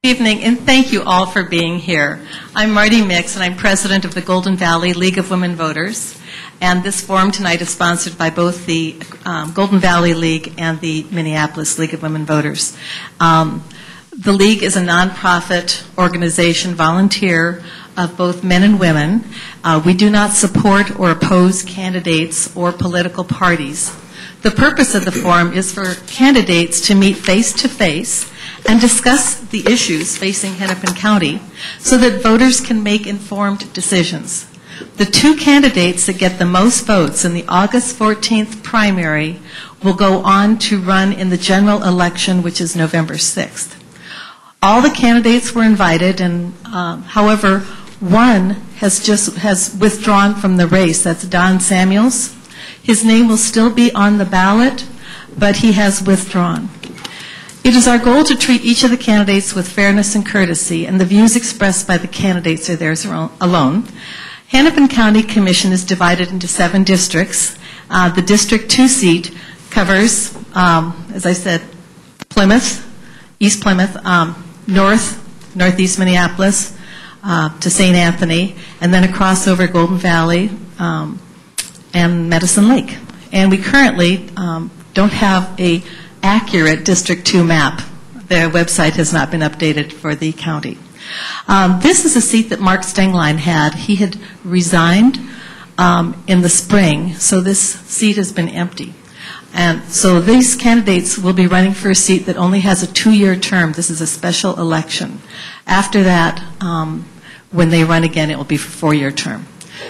Good evening, and thank you all for being here. I'm Marty Mix, and I'm president of the Golden Valley League of Women Voters. And this forum tonight is sponsored by both the Golden Valley League and the Minneapolis League of Women Voters. The League is a nonprofit organization, volunteer, of both men and women. We do not support or oppose candidates or political parties. The purpose of the forum is for candidates to meet face-to-face and discuss the issues facing Hennepin County so that voters can make informed decisions. The two candidates that get the most votes in the August 14th primary will go on to run in the general election, which is November 6th. All the candidates were invited, and however, one has withdrawn from the race. That's Don Samuels. His name will still be on the ballot, but he has withdrawn. It is our goal to treat each of the candidates with fairness and courtesy, and the views expressed by the candidates are theirs alone. Hennepin County Commission is divided into 7 districts. The District 2 seat covers, as I said, Plymouth, East Plymouth, northeast Minneapolis to St. Anthony, and then across over Golden Valley and Medicine Lake. And we currently don't have a accurate District 2 map. Their website has not been updated for the county. This is a seat that Mark Stenglein had. He had resigned in the spring, so this seat has been empty. And so these candidates will be running for a seat that only has a 2-year term. This is a special election. After that, when they run again, it will be for a 4-year term.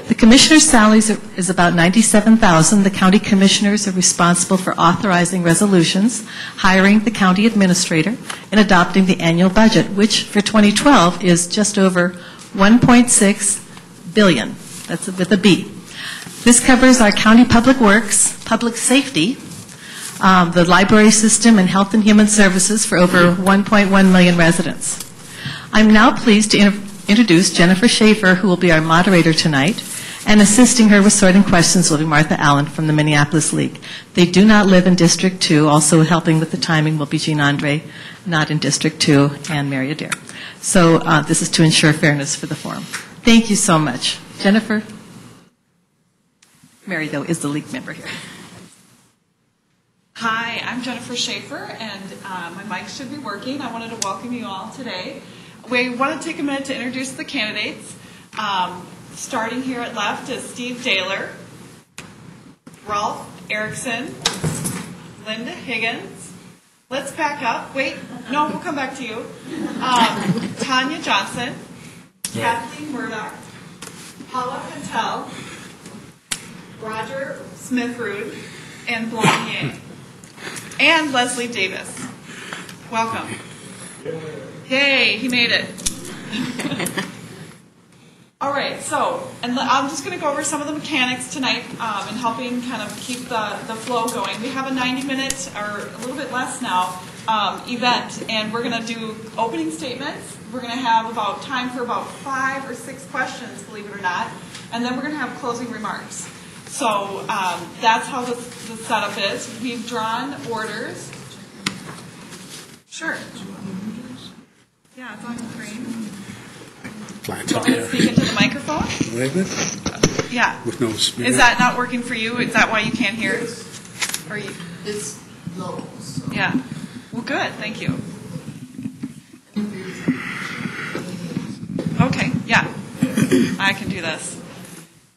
The commissioner's salary is about $97,000. The county commissioners are responsible for authorizing resolutions, hiring the county administrator, and adopting the annual budget, which for 2012 is just over $1.6 billion. That's with a B. This covers our county public works, public safety, the library system, and health and human services for over 1.1 million residents. I'm now pleased to introduce Jennifer Schaefer, who will be our moderator tonight, and assisting her with sorting questions will be Martha Allen from the Minneapolis League. They do not live in District 2. Also helping with the timing will be Jean Andre, not in District 2, and Mary Adair. So this is to ensure fairness for the forum. Thank you so much. Jennifer? Mary, though, is the League member here. Hi, I'm Jennifer Schaefer, and my mic should be working. I wanted to welcome you all today. We want to take a minute to introduce the candidates. Starting here at left is Steve Dehler, Rolf Erickson, Linda Higgins. Let's back up. Wait, no, we'll come back to you. Tonia Johnson, Kathleen Murdock, Paula Pentel, Roger Smithrud, and Blong, and Leslie Davis. Welcome. Yay, he made it. All right, so, and I'm just going to go over some of the mechanics tonight and helping kind of keep the flow going. We have a 90-minute, or a little bit less now, event, and we're going to do opening statements. We're going to have about time for about 5 or 6 questions, believe it or not, and then we're going to have closing remarks. So that's how the setup is. We've drawn orders. Sure. Yeah, it's on the screen. Do you want me to speak into the microphone? Yeah. With no speaker. Is that not working for you? Is that why you can't hear? Or you? It's low. So. Yeah. Well, good. Thank you. Okay. Yeah. I can do this.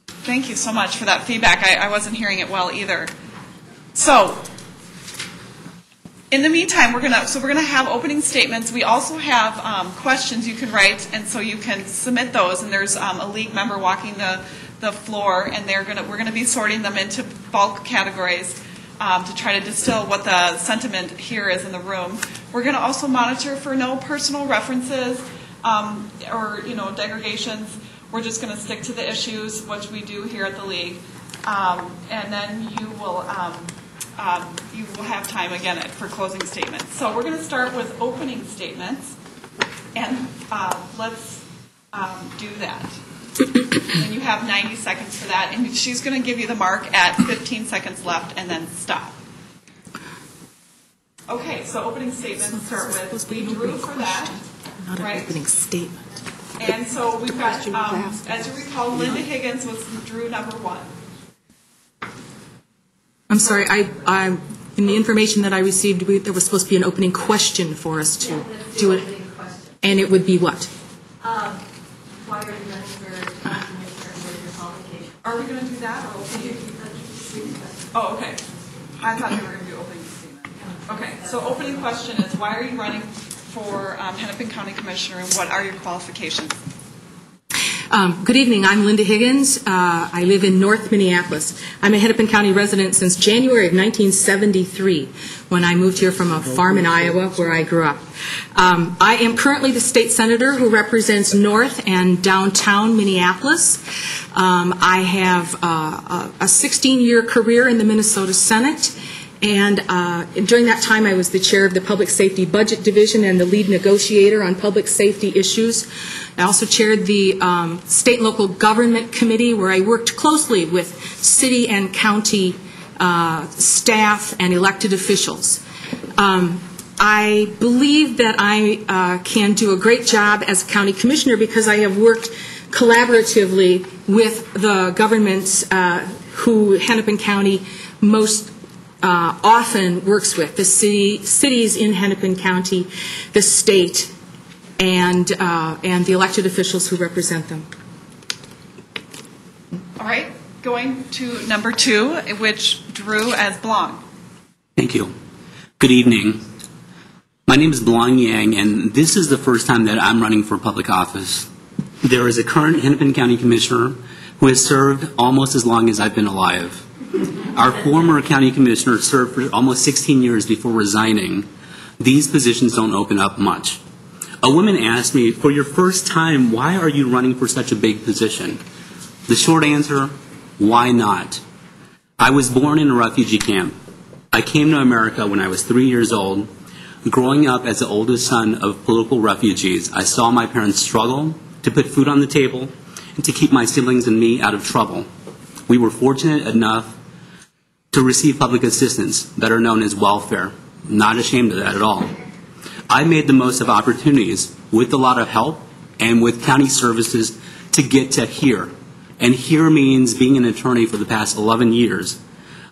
Thank you so much for that feedback. I wasn't hearing it well either. So, in the meantime, we're gonna have opening statements. We also have questions you can write, and so you can submit those. And there's a league member walking the floor, and we're gonna be sorting them into bulk categories to try to distill what the sentiment here is in the room. We're gonna also monitor for no personal references or degradations. We're just going to stick to the issues, which we do here at the League, and then you will have time again for closing statements. So we're going to start with opening statements, and let's do that. And you have 90 seconds for that, and she's going to give you the mark at 15 seconds left, and then stop. Okay, so opening statements start with, we drew for that. Not an Right. opening statement. And so we've got, as you recall, Linda Higgins was Drew number 1. I'm sorry, I in the information that I received, there was supposed to be an opening question for us to do it. And it would be what? Why are you running for county commissioner and what are your qualifications? Are we going to do that? Or oh, okay. I thought we were going to do opening statement. Okay, so opening question is, why are you running for Hennepin County Commissioner and what are your qualifications? Good evening. I'm Linda Higgins. I live in North Minneapolis. I'm a Hennepin County resident since January of 1973, when I moved here from a farm in Iowa where I grew up. I am currently the state senator who represents North and downtown Minneapolis. I have a 16-year career in the Minnesota Senate. And during that time, I was the chair of the Public Safety Budget Division and the lead negotiator on public safety issues. I also chaired the State and Local Government Committee, where I worked closely with city and county staff and elected officials. I believe that I can do a great job as a county commissioner because I have worked collaboratively with the governments who Hennepin County most often works with, the cities in Hennepin County, the state, and the elected officials who represent them. All right, going to number 2, which Drew as Blong. Thank you. Good evening. My name is Blong Yang, and this is the first time that I'm running for public office. There is a current Hennepin County Commissioner who has served almost as long as I've been alive. Our former county commissioner served for almost 16 years before resigning. These positions don't open up much. A woman asked me, for your first time, why are you running for such a big position? The short answer, why not? I was born in a refugee camp. I came to America when I was 3 years old. Growing up as the oldest son of political refugees, I saw my parents struggle to put food on the table and to keep my siblings and me out of trouble. We were fortunate enough to receive public assistance, better known as welfare. Not ashamed of that at all. I made the most of opportunities with a lot of help and with county services to get to here. And here means being an attorney for the past 11 years.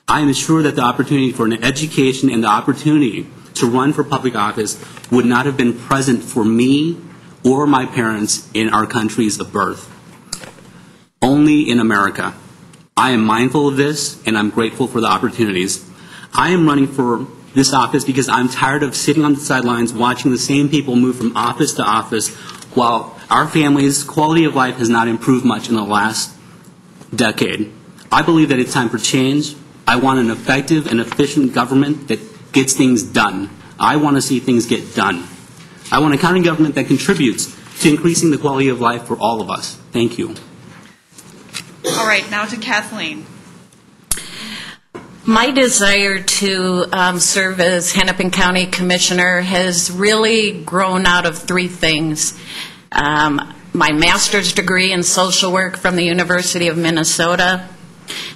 I am sure that the opportunity for an education and the opportunity to run for public office would not have been present for me or my parents in our countries of birth. Only in America. I am mindful of this, and I'm grateful for the opportunities. I am running for this office because I'm tired of sitting on the sidelines watching the same people move from office to office while our family's quality of life has not improved much in the last decade. I believe that it's time for change. I want an effective and efficient government that gets things done. I want to see things get done. I want a county government that contributes to increasing the quality of life for all of us. Thank you. All right, now to Kathleen. My desire to serve as Hennepin County Commissioner has really grown out of 3 things. My master's degree in social work from the University of Minnesota,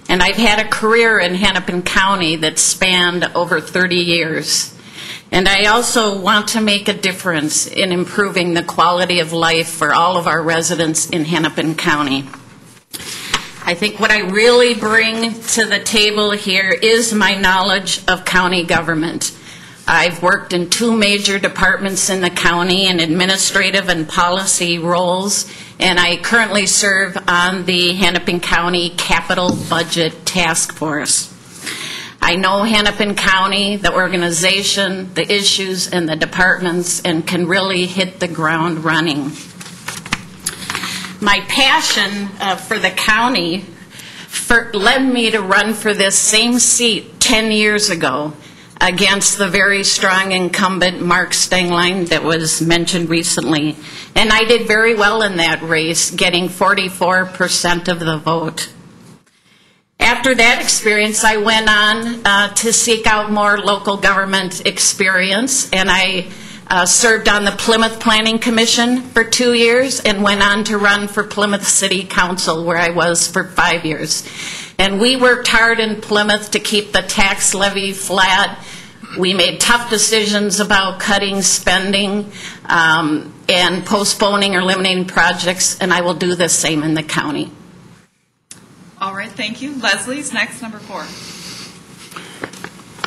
and I've had a career in Hennepin County that spanned over 30 years. And I also want to make a difference in improving the quality of life for all of our residents in Hennepin County. I think what I really bring to the table here is my knowledge of county government. I've worked in 2 major departments in the county in administrative and policy roles, and I currently serve on the Hennepin County Capital Budget Task Force. I know Hennepin County, the organization, the issues, and the departments, and can really hit the ground running. My passion for the county led me to run for this same seat 10 years ago against the very strong incumbent Mark Stenglein that was mentioned recently. And I did very well in that race, getting 44% of the vote. After that experience, I went on to seek out more local government experience, and I served on the Plymouth Planning Commission for 2 years and went on to run for Plymouth City Council, where I was for 5 years. And we worked hard in Plymouth to keep the tax levy flat. We made tough decisions about cutting spending, and postponing or eliminating projects, and I will do the same in the county. All right, thank you. Leslie's next, number 4.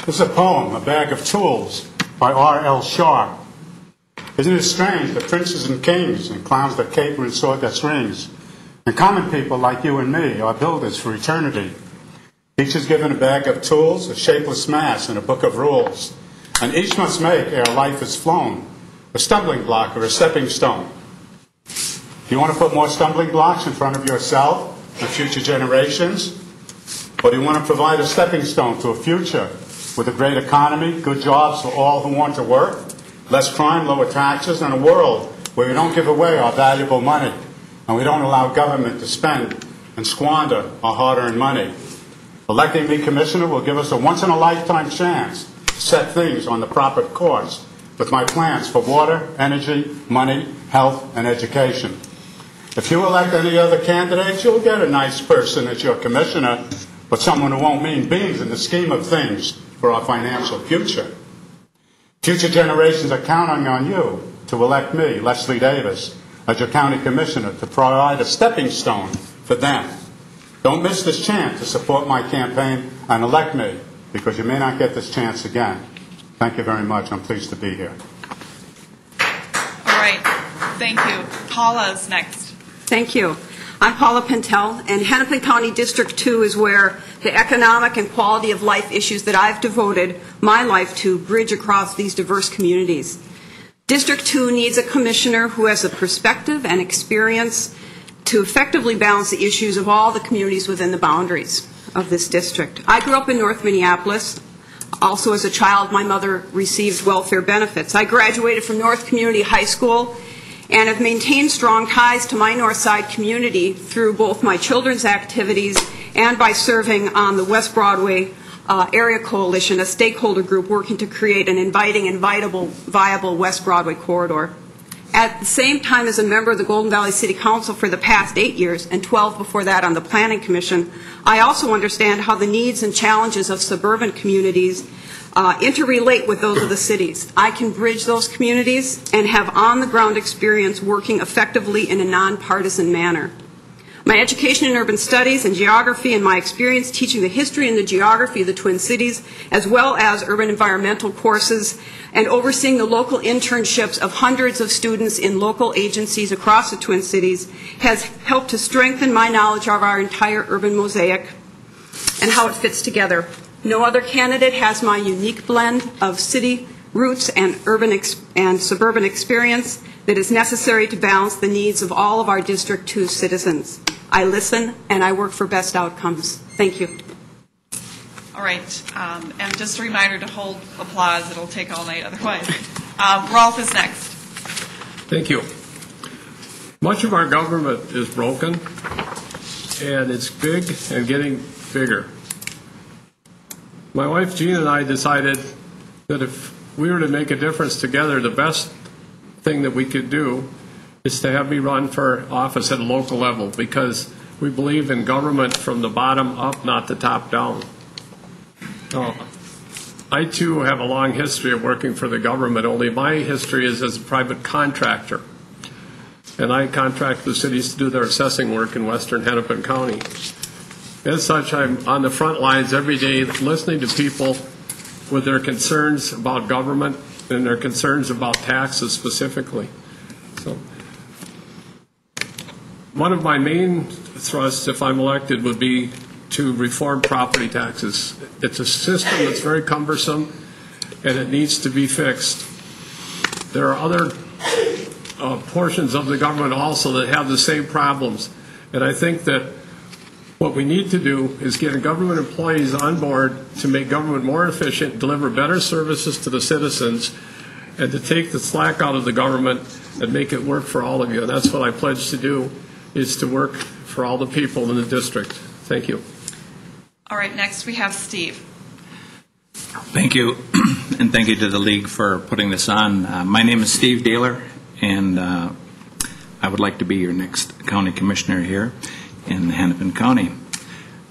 This is a poem, A Bag of Tools, by R.L. Shaw. Isn't it strange that princes and kings and clowns that caper and sword that swings, and common people like you and me are builders for eternity? Each is given a bag of tools, a shapeless mass, and a book of rules, and each must make, ere life is flown, a stumbling block or a stepping stone. Do you want to put more stumbling blocks in front of yourself and future generations? Or do you want to provide a stepping stone to a future with a great economy, good jobs for all who want to work, less crime, lower taxes, and a world where we don't give away our valuable money and we don't allow government to spend and squander our hard-earned money? Electing me commissioner will give us a once-in-a-lifetime chance to set things on the proper course with my plans for water, energy, money, health, and education. If you elect any other candidates, you'll get a nice person as your commissioner, but someone who won't mean beans in the scheme of things for our financial future. Future generations are counting on you to elect me, Leslie Davis, as your county commissioner to provide a stepping stone for them. Don't miss this chance to support my campaign and elect me, because you may not get this chance again. Thank you very much. I'm pleased to be here. All right, thank you. Paula's next. Thank you. I'm Paula Pentel, and Hennepin County District 2 is where the economic and quality of life issues that I've devoted my life to bridge across these diverse communities. District 2 needs a commissioner who has the perspective and experience to effectively balance the issues of all the communities within the boundaries of this district. I grew up in North Minneapolis. Also, as a child, my mother received welfare benefits. I graduated from North Community High School and have maintained strong ties to my North Side community through both my children's activities and by serving on the West Broadway Area Coalition, a stakeholder group working to create an inviting and viable West Broadway corridor. At the same time, as a member of the Golden Valley City Council for the past 8 years, and 12 before that on the Planning Commission, I also understand how the needs and challenges of suburban communities interrelate with those of the cities. I can bridge those communities and have on-the-ground experience working effectively in a nonpartisan manner. My education in urban studies and geography and my experience teaching the history and the geography of the Twin Cities, as well as urban environmental courses, and overseeing the local internships of hundreds of students in local agencies across the Twin Cities has helped to strengthen my knowledge of our entire urban mosaic and how it fits together. No other candidate has my unique blend of city roots and urban and suburban experience that is necessary to balance the needs of all of our District 2 citizens. I listen and I work for best outcomes. Thank you. All right, and just a reminder to hold applause. It'll take all night otherwise. Rolf is next. Thank you. Much of our government is broken, and it's big and getting bigger. My wife Jean and I decided that if we were to make a difference together, the best thing that we could do is to have me run for office at a local level, because we believe in government from the bottom up, not the top down. I too have a long history of working for the government, only my history is as a private contractor. And I contract the cities to do their assessing work in western Hennepin County. As such, I'm on the front lines every day listening to people with their concerns about government and their concerns about taxes specifically. So, one of my main thrusts, if I'm elected, would be to reform property taxes. It's a system that's very cumbersome and it needs to be fixed. There are other portions of the government also that have the same problems, and I think that what we need to do is get government employees on board to make government more efficient, deliver better services to the citizens, and to take the slack out of the government and make it work for all of you. And that's what I pledge to do, is to work for all the people in the district. Thank you. All right, next we have Steve. Thank you, and thank you to the League for putting this on. My name is Steve Dehler, and I would like to be your next county commissioner here in Hennepin County.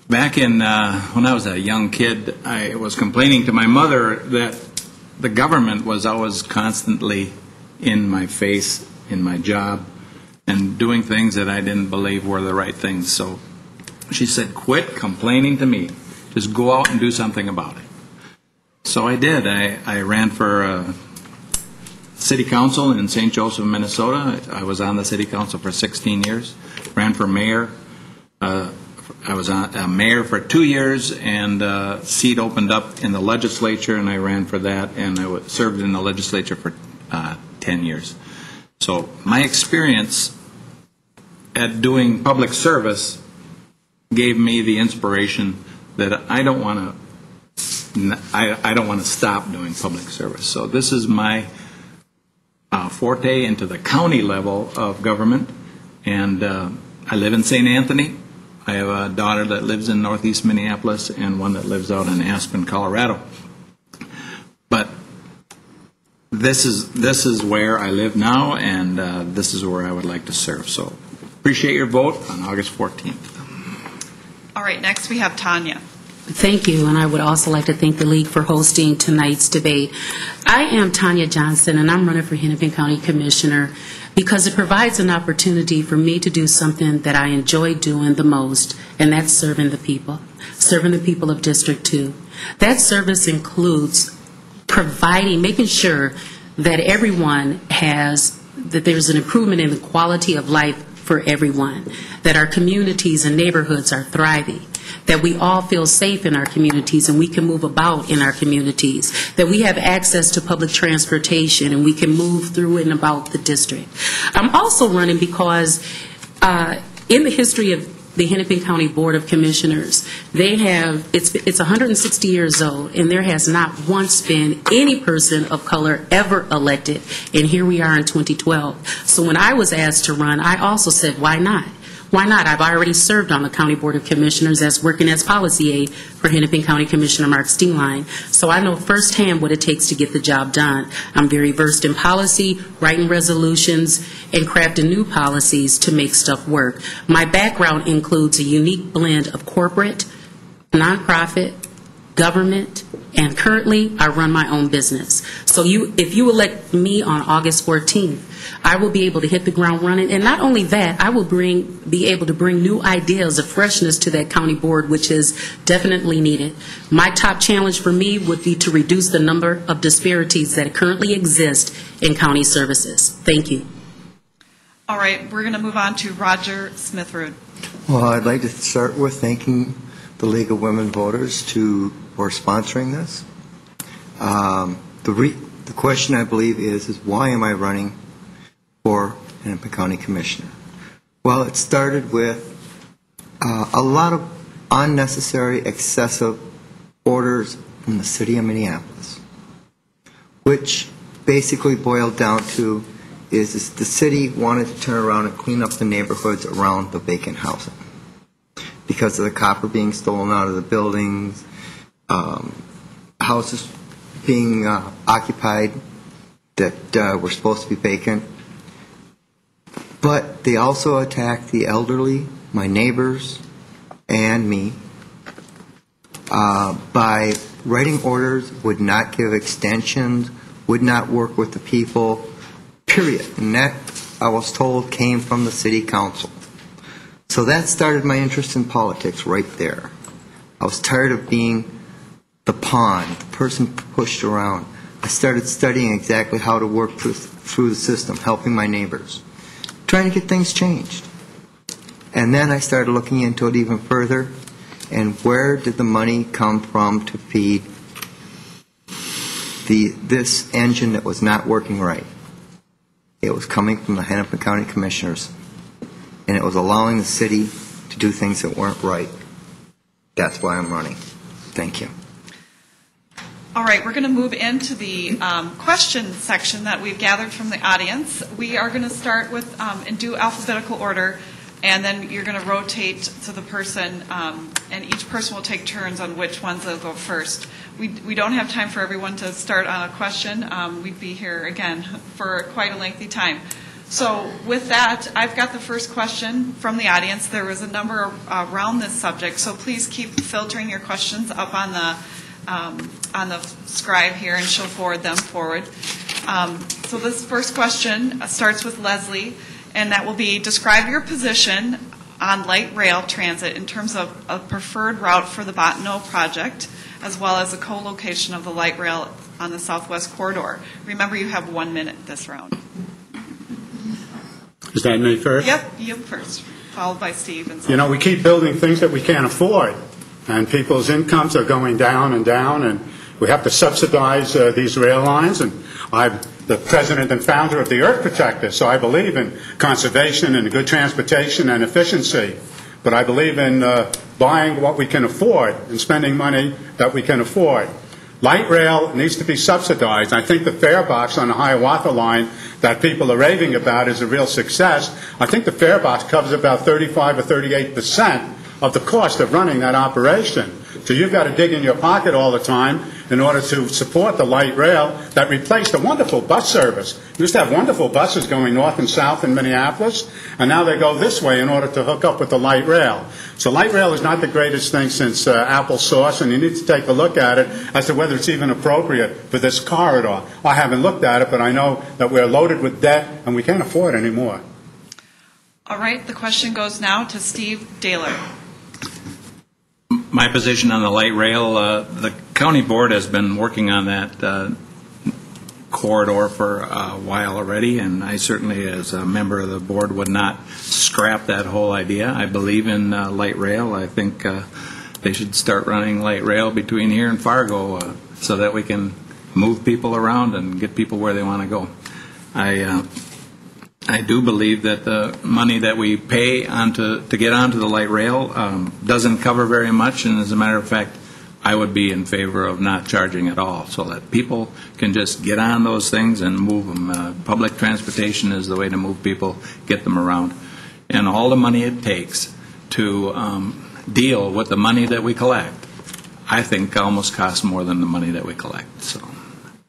Back in when I was a young kid, I was complaining to my mother that the government was always constantly in my face in my job and doing things that I didn't believe were the right things. So she said, quit complaining to me. Just go out and do something about it. So I did. I ran for city council in St. Joseph, Minnesota. I was on the city council for 16 years. Ran for mayor. I was a mayor for 2 years, and a seat opened up in the legislature, and I ran for that, and I served in the legislature for 10 years. So my experience at doing public service gave me the inspiration that I don't want to stop doing public service. So this is my forte into the county level of government, and I live in St. Anthony. I have a daughter that lives in northeast Minneapolis and one that lives out in Aspen, Colorado. But this is where I live now, and this is where I would like to serve. So appreciate your vote on August 14th. All right, next we have Tonia. Thank you, and I would also like to thank the League for hosting tonight's debate. I am Tonia Johnson, and I'm running for Hennepin County Commissioner because it provides an opportunity for me to do something that I enjoy doing the most, and that's serving the people of District 2. That service includes making sure that that there's an improvement in the quality of life for everyone, that our communities and neighborhoods are thriving, that we all feel safe in our communities and we can move about in our communities, that we have access to public transportation and we can move through and about the district. I'm also running because in the history of the Hennepin County Board of Commissioners, it's 160 years old, and there has not once been any person of color ever elected, and here we are in 2012. So when I was asked to run, I also said, why not? Why not? I've already served on the County Board of Commissioners working as policy aide for Hennepin County Commissioner Mark Steenline, so I know firsthand what it takes to get the job done. I'm very versed in policy, writing resolutions, and crafting new policies to make stuff work. My background includes a unique blend of corporate, nonprofit, government, and currently I run my own business. So if you elect me on August 14th, I will be able to hit the ground running, and not only that, I will be able to bring new ideas of freshness to that county board, which is definitely needed. My top challenge for me would be to reduce the number of disparities that currently exist in county services. Thank you. All right, we're going to move on to Roger Smithrud. Well, I'd like to start with thanking the League of Women Voters for sponsoring this. The question, I believe, is why am I running for Hennepin County Commissioner? Well, it started with a lot of unnecessary, excessive orders from the city of Minneapolis, which basically boiled down to is the city wanted to turn around and clean up the neighborhoods around the vacant housing because of the copper being stolen out of the buildings, houses being occupied that were supposed to be vacant. But they also attacked the elderly, my neighbors, and me by writing orders, would not give extensions, would not work with the people, period. And that, I was told, came from the city council. So that started my interest in politics right there. I was tired of being the pawn, the person pushed around. I started studying exactly how to work through the system, helping my neighbors, trying to get things changed. And then I started looking into it even further, and where did the money come from to feed this engine that was not working right? It was coming from the Hennepin County Commissioners, and it was allowing the city to do things that weren't right. That's why I'm running. Thank you. All right, we're going to move into the question section that we've gathered from the audience. We are going to start with and do alphabetical order, and then you're going to rotate to the person, and each person will take turns on which ones they'll go first. We don't have time for everyone to start on a question. We'd be here, again, for quite a lengthy time. So with that, I've got the first question from the audience. There was a number around this subject, so please keep filtering your questions up on the scribe here, and she'll forward them forward. So this first question starts with Leslie, and that will be, describe your position on light rail transit in terms of a preferred route for the Bottineau project, as well as a co-location of the light rail on the southwest corridor. Remember, you have 1 minute this round. Is that me first? Yep, you first, followed by Steve. And You know, we keep building things that we can't afford, and people's incomes are going down, and we have to subsidize these rail lines. And I'm the president and founder of the Earth Protector, so I believe in conservation and good transportation and efficiency. But I believe in buying what we can afford and spending money that we can afford. Light rail needs to be subsidized. I think the fare box on the Hiawatha line that people are raving about is a real success. I think the fare box covers about 35 or 38% of the cost of running that operation. So you've got to dig in your pocket all the time in order to support the light rail that replaced a wonderful bus service. We used to have wonderful buses going north and south in Minneapolis, and now they go this way in order to hook up with the light rail. So light rail is not the greatest thing since applesauce, and you need to take a look at it as to whether it's even appropriate for this corridor. I haven't looked at it, but I know that we're loaded with debt, and we can't afford any more. All right, the question goes now to Steve Dehler. My position on the light rail, the county board has been working on that corridor for a while already, and I certainly, as a member of the board, would not scrap that whole idea. I believe in light rail. I think they should start running light rail between here and Fargo so that we can move people around and get people where they want to go. I do believe that the money that we pay to get onto the light rail doesn't cover very much, and as a matter of fact, I would be in favor of not charging at all, so that people can just get on those things and move them. Public transportation is the way to move people, get them around. And all the money it takes to deal with the money that we collect, I think almost costs more than the money that we collect. So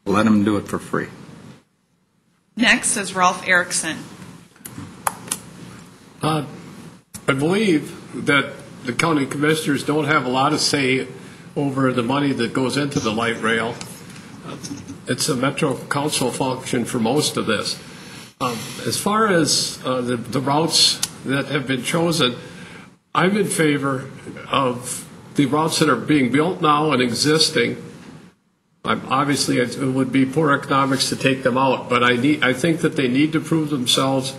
let them do it for free. Next is Rolf Erickson. I believe that the county commissioners don't have a lot of say over the money that goes into the light rail. It's a Metro Council function for most of this. As far as the routes that have been chosen, I'm in favor of the routes that are being built now and existing. Obviously, it would be poor economics to take them out, but I think that they need to prove themselves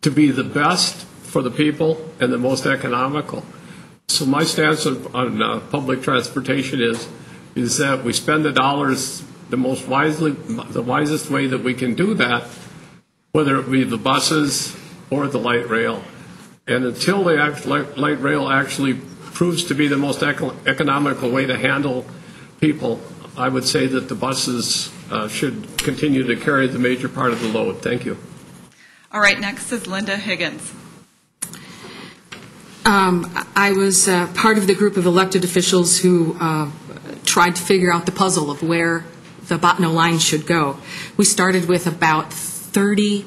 to be the best for the people and the most economical. So my stance on public transportation is that we spend the dollars the wisest way that we can do that, whether it be the buses or the light rail. And until the light rail actually proves to be the most economical way to handle people, I would say that the buses should continue to carry the major part of the load. Thank you. All right, next is Linda Higgins. I was part of the group of elected officials who tried to figure out the puzzle of where the Bottineau line should go. We started with about 30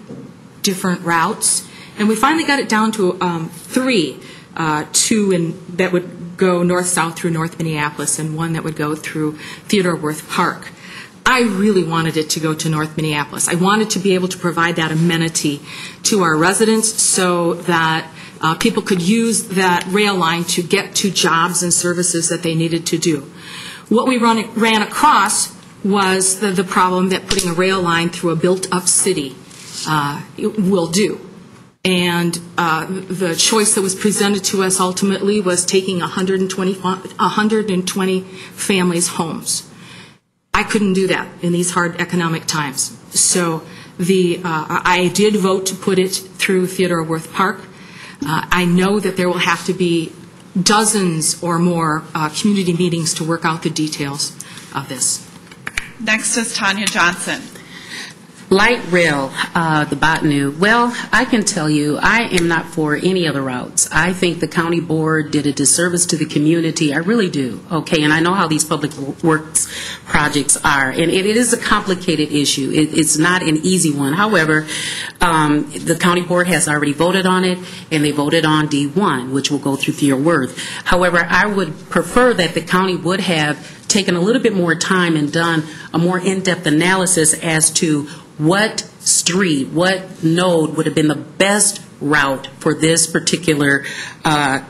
different routes, and we finally got it down to 3, 2 that would go north-south through North Minneapolis and 1 that would go through Theodore Wirth Park. I really wanted it to go to North Minneapolis. I wanted to be able to provide that amenity to our residents so that people could use that rail line to get to jobs and services that they needed to do. What we ran across was the problem that putting a rail line through a built-up city will do. And the choice that was presented to us ultimately was taking 120 families' homes. I couldn't do that in these hard economic times. So I did vote to put it through Theodore Wirth Park. I know that there will have to be dozens or more community meetings to work out the details of this. Next is Tonia Johnson. Light rail, the Bottineau. Well, I can tell you, I am not for any other routes. I think the county board did a disservice to the community. I really do. Okay, and I know how these public works projects are, and it is a complicated issue. It's not an easy one. However, the county board has already voted on it, and they voted on D1, which will go through Theodore Wirth. However, I would prefer that the county would have taken a little bit more time and done a more in-depth analysis as to what street, what node would have been the best route for this particular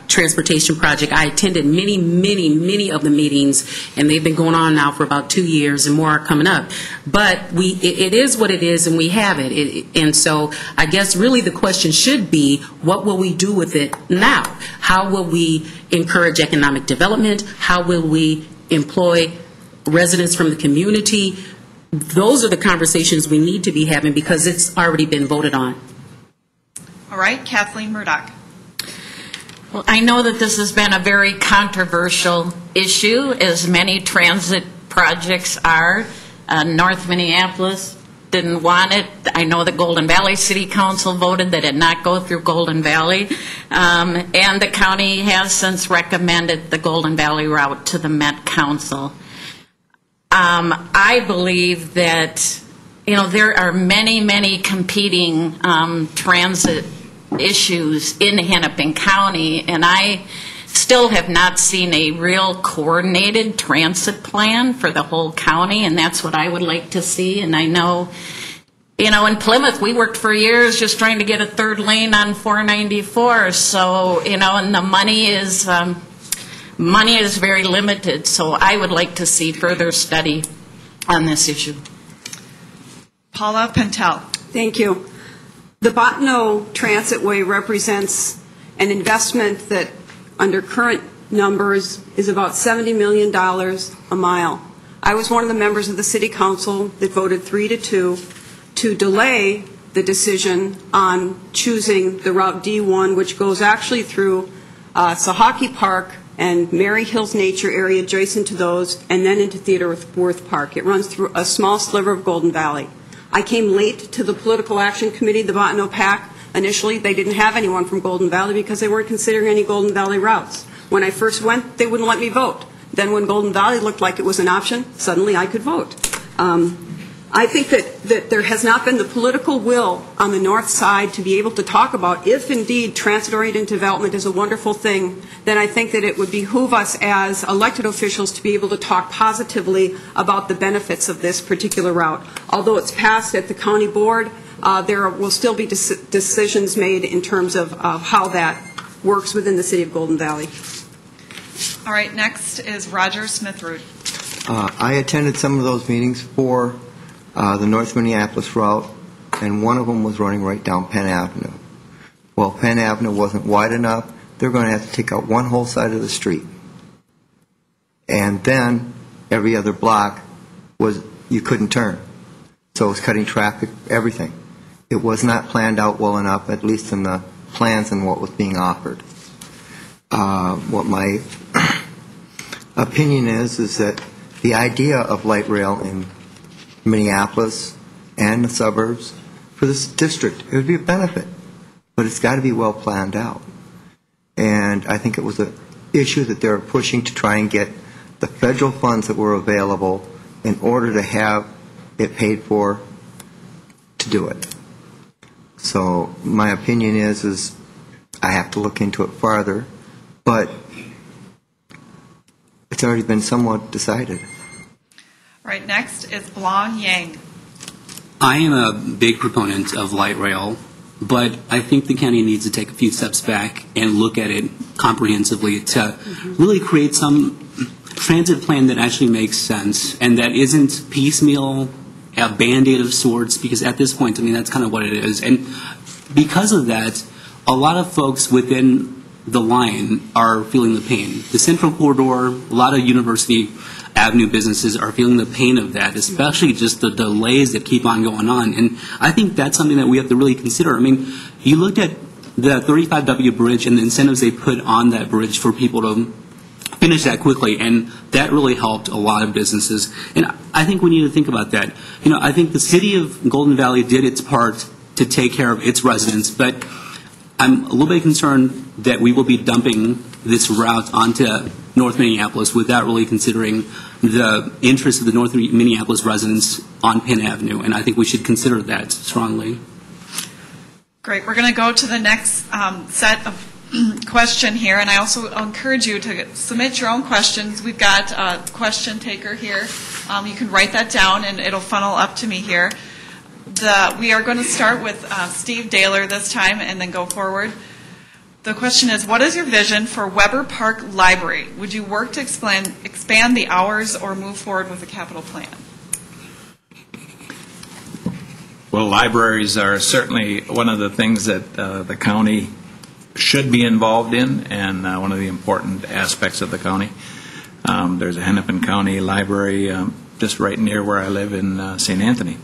transportation project. I attended many of the meetings, and they've been going on now for about 2 years, and more are coming up. But it is what it is, and we have it. And so I guess really the question should be, what will we do with it now? How will we encourage economic development? How will we employ residents from the community? Those are the conversations we need to be having because it's already been voted on. All right, Kathleen Murdock. Well, I know that this has been a very controversial issue, as many transit projects are. North Minneapolis didn't want it. I know the Golden Valley City Council voted that it not go through Golden Valley. And the county has since recommended the Golden Valley route to the Met Council. I believe that, there are many competing transit issues in Hennepin County, and I still have not seen a real coordinated transit plan for the whole county, and that's what I would like to see. And I know, in Plymouth, we worked for years just trying to get a third lane on 494, so, and the money is very limited, so I would like to see further study on this issue. Paula Pentel. Thank you. The Bottineau Transitway represents an investment that, under current numbers, is about $70 million a mile. I was one of the members of the City Council that voted 3-2 to delay the decision on choosing the Route D1, which goes actually through Sahaki Park and Mary Hills Nature Area adjacent to those, and then into Theodore Worth Park. It runs through a small sliver of Golden Valley. I came late to the Political Action Committee, the Bottineau PAC. Initially, they didn't have anyone from Golden Valley because they weren't considering any Golden Valley routes. When I first went, they wouldn't let me vote. Then when Golden Valley looked like it was an option, suddenly I could vote. I think that there has not been the political will on the north side to be able to talk about if indeed transit-oriented development is a wonderful thing, then I think that it would behoove us as elected officials to be able to talk positively about the benefits of this particular route. Although it's passed at the county board, there will still be decisions made in terms of how that works within the city of Golden Valley. All right, next is Roger Smithrud. I attended some of those meetings for the North Minneapolis route, and one of them was running right down Penn Avenue. Well, Penn Avenue wasn't wide enough. They're going to have to take out one whole side of the street. And then every other block was you couldn't turn. So it was cutting traffic, everything. It was not planned out well enough, at least in the plans and what was being offered. What my opinion is that the idea of light rail in Minneapolis and the suburbs for this district, it would be a benefit, but it's got to be well planned out. And I think it was an issue that they were pushing to try and get the federal funds that were available in order to have it paid for to do it. So my opinion is I have to look into it farther, but it's already been somewhat decided. All right, next is Blong Yang. I am a big proponent of light rail, but I think the county needs to take a few steps back and look at it comprehensively to really create some transit plan that actually makes sense and that isn't piecemeal, a Band-Aid of sorts, because at this point, that's kind of what it is. And because of that, a lot of folks within the line are feeling the pain. The Central Corridor, a lot of University Avenue businesses are feeling the pain of that, especially just the delays that keep on going on. And I think that's something that we have to really consider. You looked at the 35W bridge and the incentives they put on that bridge for people to finish that quickly, and that really helped a lot of businesses. And I think we need to think about that. I think the city of Golden Valley did its part to take care of its residents, but I'm a little bit concerned that we will be dumping this route onto North Minneapolis without really considering the interests of the North Minneapolis residents on Penn Avenue, and I think we should consider that strongly. Great. We're going to go to the next set of question here, and I also encourage you to submit your own questions. We've got a question taker here. You can write that down, and it'll funnel up to me here. We are going to start with Steve Dehler this time and then go forward. The question is, what is your vision for Weber Park Library? Would you work to expand the hours or move forward with a capital plan? Well, libraries are certainly one of the things that the county should be involved in, and one of the important aspects of the county. There's a Hennepin County Library just right near where I live in St. Anthony.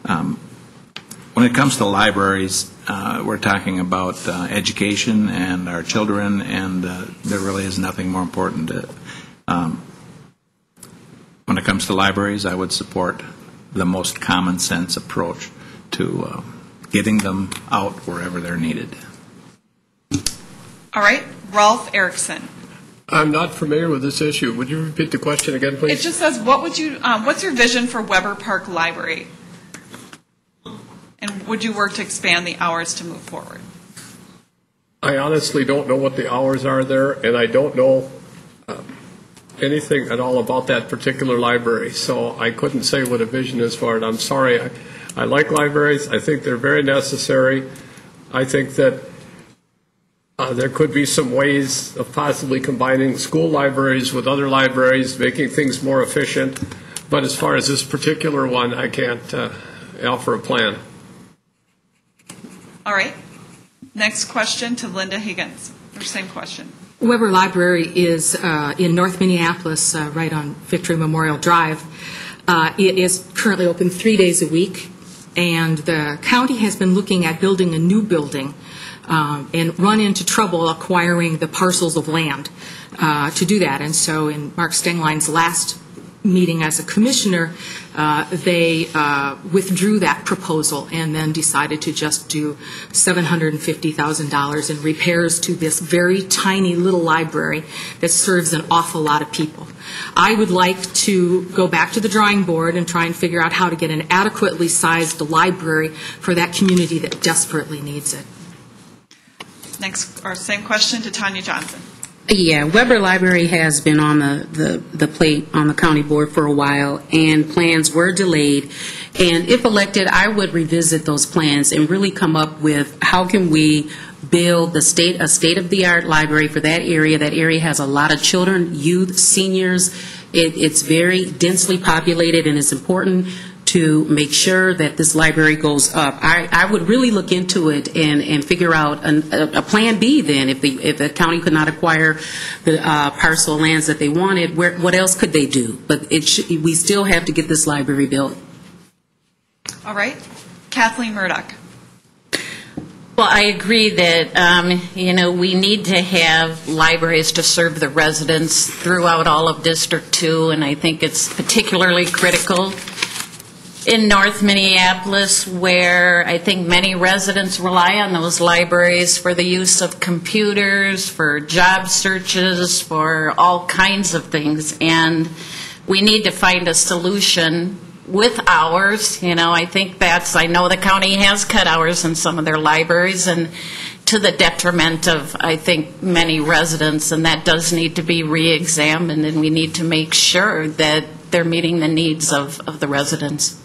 When it comes to libraries, we're talking about education and our children, and there really is nothing more important. When it comes to libraries, I would support the most common sense approach to getting them out wherever they're needed. All right, Rolf Erickson. I'm not familiar with this issue. Would you repeat the question again, please? It just says, what's your vision for Weber Park Library? And would you work to expand the hours to move forward? I honestly don't know what the hours are there, and I don't know anything at all about that particular library, so I couldn't say what a vision is for it. I'm sorry. I like libraries. I think they're very necessary. I think that there could be some ways of possibly combining school libraries with other libraries, making things more efficient. But as far as this particular one, I can't offer a plan. All right. Next question to Linda Higgins. Or same question. Weber Library is in North Minneapolis, right on Victory Memorial Drive. It is currently open 3 days a week, and the county has been looking at building a new building and run into trouble acquiring the parcels of land to do that. And so in Mark Stenglein's last meeting as a commissioner, they withdrew that proposal and then decided to just do $750,000 in repairs to this very tiny little library that serves an awful lot of people. I would like to go back to the drawing board and try and figure out how to get an adequately sized library for that community that desperately needs it. Next, or same question to Tonia Johnson. Yeah, Weber Library has been on the plate on the county board for a while, and plans were delayed. And if elected, I would revisit those plans and really come up with how can we build a state-of-the-art library for that area. That area has a lot of children, youth, seniors. It's very densely populated, and it's important to make sure that this library goes up. I would really look into it and figure out a plan B then. If the county could not acquire the parcel of lands that they wanted, what else could they do? But we still have to get this library built. All right. Kathleen Murdock. Well, I agree that, we need to have libraries to serve the residents throughout all of District 2, and I think it's particularly critical in North Minneapolis, where I think many residents rely on those libraries for the use of computers, for job searches, for all kinds of things. And we need to find a solution with hours. I think I know the county has cut hours in some of their libraries, and to the detriment of, I think, many residents, and that does need to be re-examined, and we need to make sure that they're meeting the needs of the residents.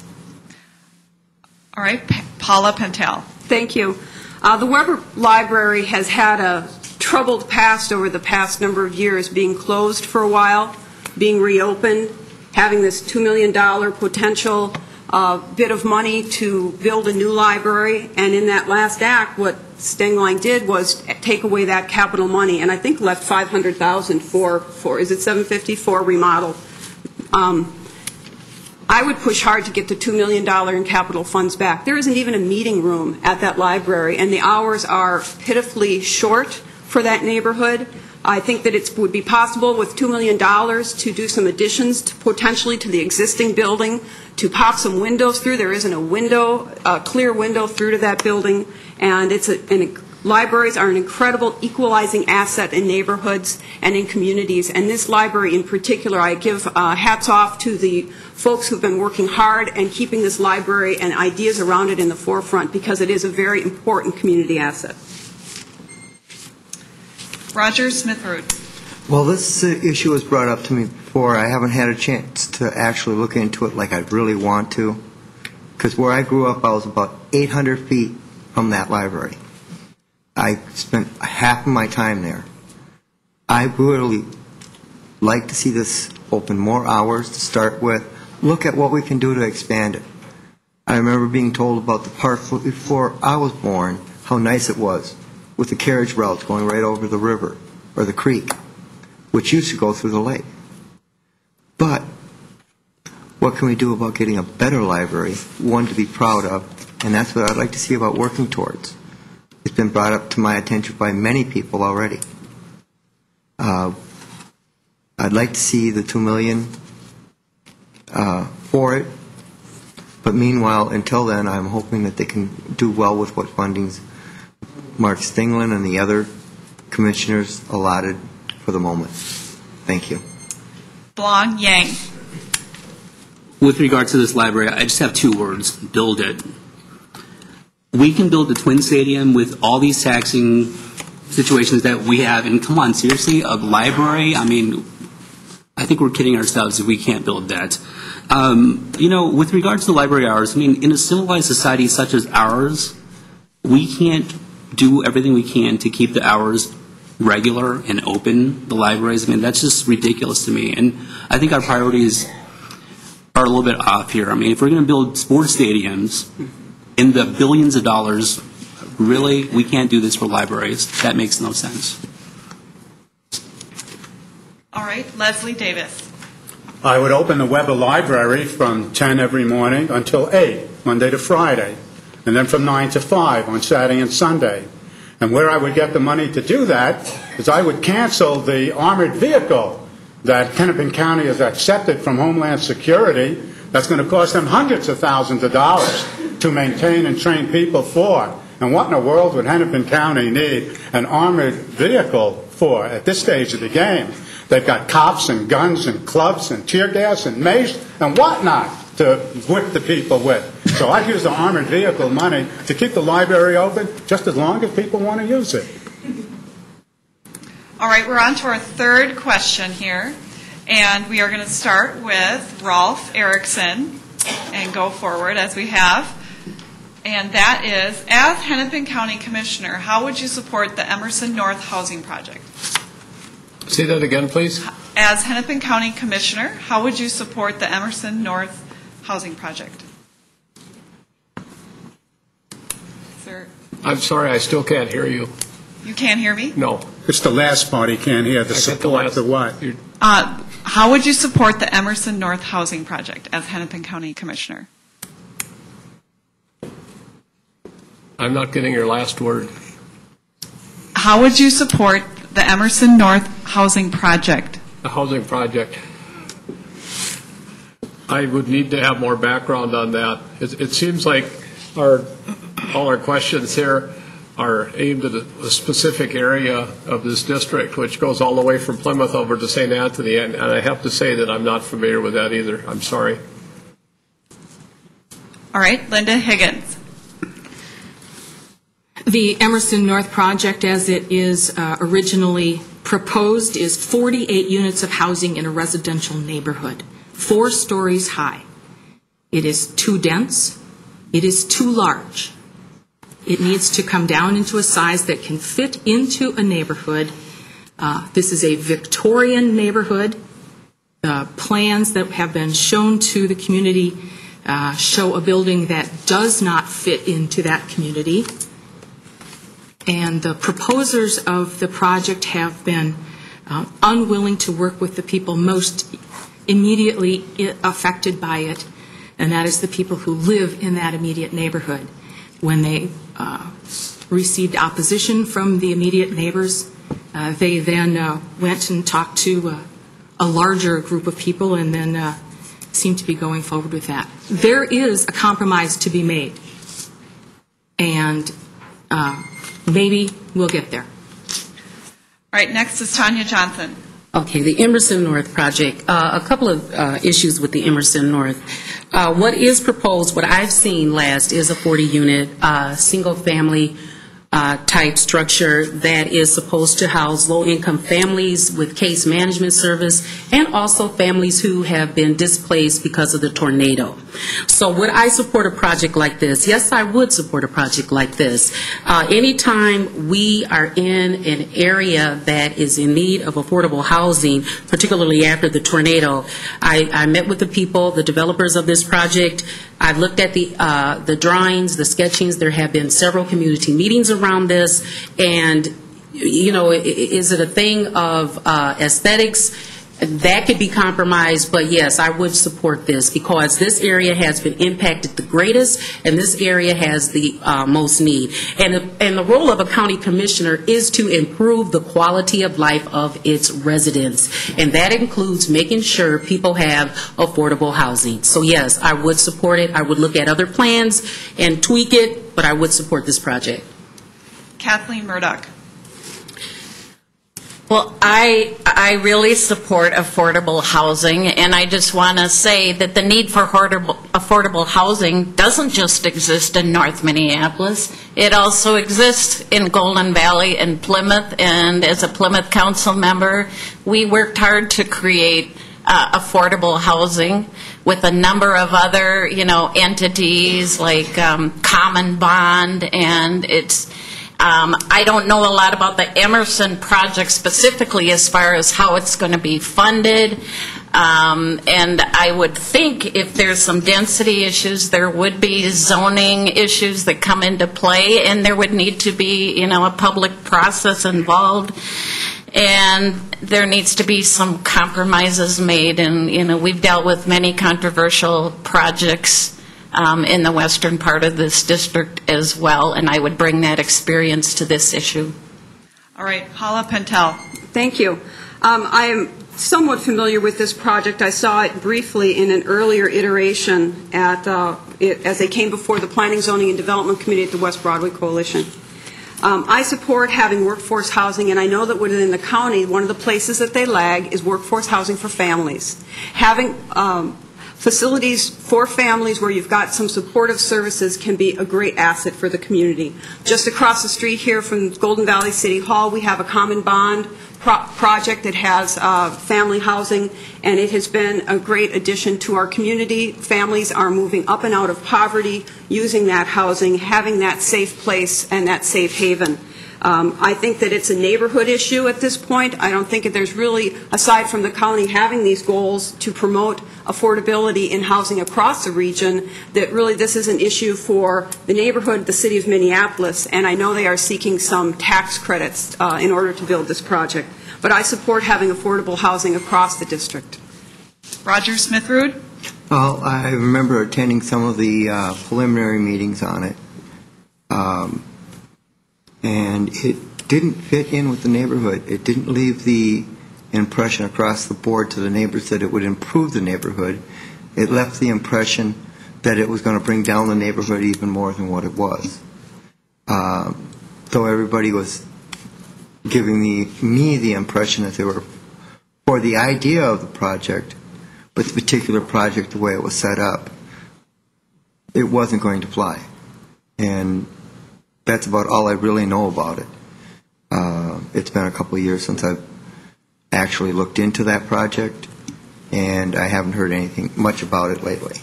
All right, Paula Pentel. Thank you. The Weber Library has had a troubled past over the past number of years, being closed for a while, being reopened, having this $2 million potential bit of money to build a new library, and in that last act, what Stenglein did was take away that capital money, and I think left $500,000 for is it $750 for remodel. I would push hard to get the $2 million in capital funds back. There isn't even a meeting room at that library, and the hours are pitifully short for that neighborhood. I think that it would be possible with $2 million to do some additions potentially to the existing building, to pop some windows through. There isn't a clear window through to that building, and libraries are an incredible equalizing asset in neighborhoods and in communities. And this library in particular, I give hats off to the folks who've been working hard and keeping this library and ideas around it in the forefront, because it is a very important community asset. Roger Smithrud. Well, this issue was brought up to me before. I haven't had a chance to actually look into it like I really want to, because where I grew up, I was about 800 feet from that library. I spent half of my time there. I really like to see this open more hours to start with. Look at what we can do to expand it. I remember being told about the park before I was born, how nice it was, with the carriage routes going right over the river or the creek, which used to go through the lake. But what can we do about getting a better library, one to be proud of, and that's what I'd like to see about working towards. It's been brought up to my attention by many people already. I'd like to see the $2 million for it, but meanwhile, until then, I'm hoping that they can do well with what fundings Mark Stinglin and the other commissioners allotted for the moment. Thank you. Blong Yang. With regard to this library, I just have 2 words: build it. We can build the Twin Stadium with all these taxing situations that we have, and come on, seriously, a library? I mean, I think we're kidding ourselves if we can't build that. With regards to library hours, I mean, in a civilized society such as ours, we can't do everything we can to keep the hours regular and open, the libraries. I mean, that's just ridiculous to me. And I think our priorities are a little bit off here. I mean, if we're going to build sports stadiums in the billions of dollars, really, we can't do this for libraries. That makes no sense. All right, Leslie Davis. I would open the Weber Library from 10 every morning until 8, Monday to Friday, and then from 9 to 5 on Saturday and Sunday. And where I would get the money to do that is I would cancel the armored vehicle that Hennepin County has accepted from Homeland Security. That's going to cost them hundreds of thousands of dollars to maintain and train people for. And what in the world would Hennepin County need an armored vehicle for at this stage of the game? They've got cops and guns and clubs and tear gas and mace and whatnot to whip the people with. So I'd use the armored vehicle money to keep the library open just as long as people want to use it. All right, we're on to our third question here. And we are going to start with Rolf Erickson and go forward as we have. And that is, as Hennepin County Commissioner, how would you support the Emerson North Housing Project? Say that again, please. As Hennepin County Commissioner, how would you support the Emerson North Housing Project? Sir? I'm sorry, I still can't hear you. You can't hear me? No. It's the last part he can't hear, the support the what? How would you support the Emerson North Housing Project as Hennepin County Commissioner? I'm not getting your last word. How would you support the Emerson North Housing Project? The housing project. I would need to have more background on that. It seems like all our questions here are aimed at a specific area of this district, which goes all the way from Plymouth over to St. Anthony, and I have to say that I'm not familiar with that either. I'm sorry. All right, Linda Higgins. The Emerson North project, as it is originally proposed, is 48 units of housing in a residential neighborhood, 4 stories high. It is too dense. It is too large. It needs to come down into a size that can fit into a neighborhood. This is a Victorian neighborhood. The plans that have been shown to the community show a building that does not fit into that community. And the proposers of the project have been unwilling to work with the people most immediately affected by it, and that is the people who live in that immediate neighborhood. When they received opposition from the immediate neighbors, they then went and talked to a larger group of people and then seemed to be going forward with that. There is a compromise to be made, and maybe we'll get there. All right, next is Tonia Johnson. Okay, the Emerson North project. A couple of issues with the Emerson North. What is proposed, what I've seen last, is a 40-unit single-family type structure that is supposed to house low-income families with case management service and also families who have been displaced because of the tornado. So would I support a project like this? Yes, I would support a project like this. Anytime we are in an area that is in need of affordable housing, particularly after the tornado, I met with the people, the developers of this project. I've looked at the drawings, the sketchings. There have been several community meetings around this, and is it a thing of aesthetics? That could be compromised, but yes, I would support this because this area has been impacted the greatest, and this area has the most need. And the role of a county commissioner is to improve the quality of life of its residents, and that includes making sure people have affordable housing. So yes, I would support it. I would look at other plans and tweak it, but I would support this project. Kathleen Murdock. Well, I really support affordable housing, and I just want to say that the need for affordable housing doesn't just exist in North Minneapolis. It also exists in Golden Valley and Plymouth, and as a Plymouth Council member, we worked hard to create affordable housing with a number of other, entities like Common Bond, and it's I don't know a lot about the Emerson project specifically as far as how it's going to be funded. And I would think if there's some density issues, there would be zoning issues that come into play, and there would need to be, a public process involved. And there needs to be some compromises made. And, we've dealt with many controversial projects in the western part of this district as well, and I would bring that experience to this issue. All right, Paula Pentel. Thank you. I am somewhat familiar with this project. I saw it briefly in an earlier iteration as they came before the Planning, Zoning, and Development Committee at the West Broadway Coalition. I support having workforce housing, and I know that within the county, one of the places that they lag is workforce housing for families. Having facilities for families where you've got some supportive services can be a great asset for the community. Just across the street here from Golden Valley City Hall, we have a Common Bond project that has family housing, and it has been a great addition to our community. Families are moving up and out of poverty, using that housing, having that safe place and that safe haven. I think that it's a neighborhood issue at this point. I don't think that there's really, aside from the county having these goals to promote affordability in housing across the region, that really this is an issue for the neighborhood, the city of Minneapolis, and I know they are seeking some tax credits in order to build this project. But I support having affordable housing across the district. Roger Smithrud. Well, I remember attending some of the preliminary meetings on it. And it didn't fit in with the neighborhood. It didn't leave the impression across the board to the neighbors that it would improve the neighborhood. It left the impression that it was going to bring down the neighborhood even more than what it was. Though everybody was giving me the impression that they were for the idea of the project, but the particular project, the way it was set up, it wasn't going to fly. And that's about all I really know about it. It's been a couple of years since I've actually looked into that project, and I haven't heard anything much about it lately.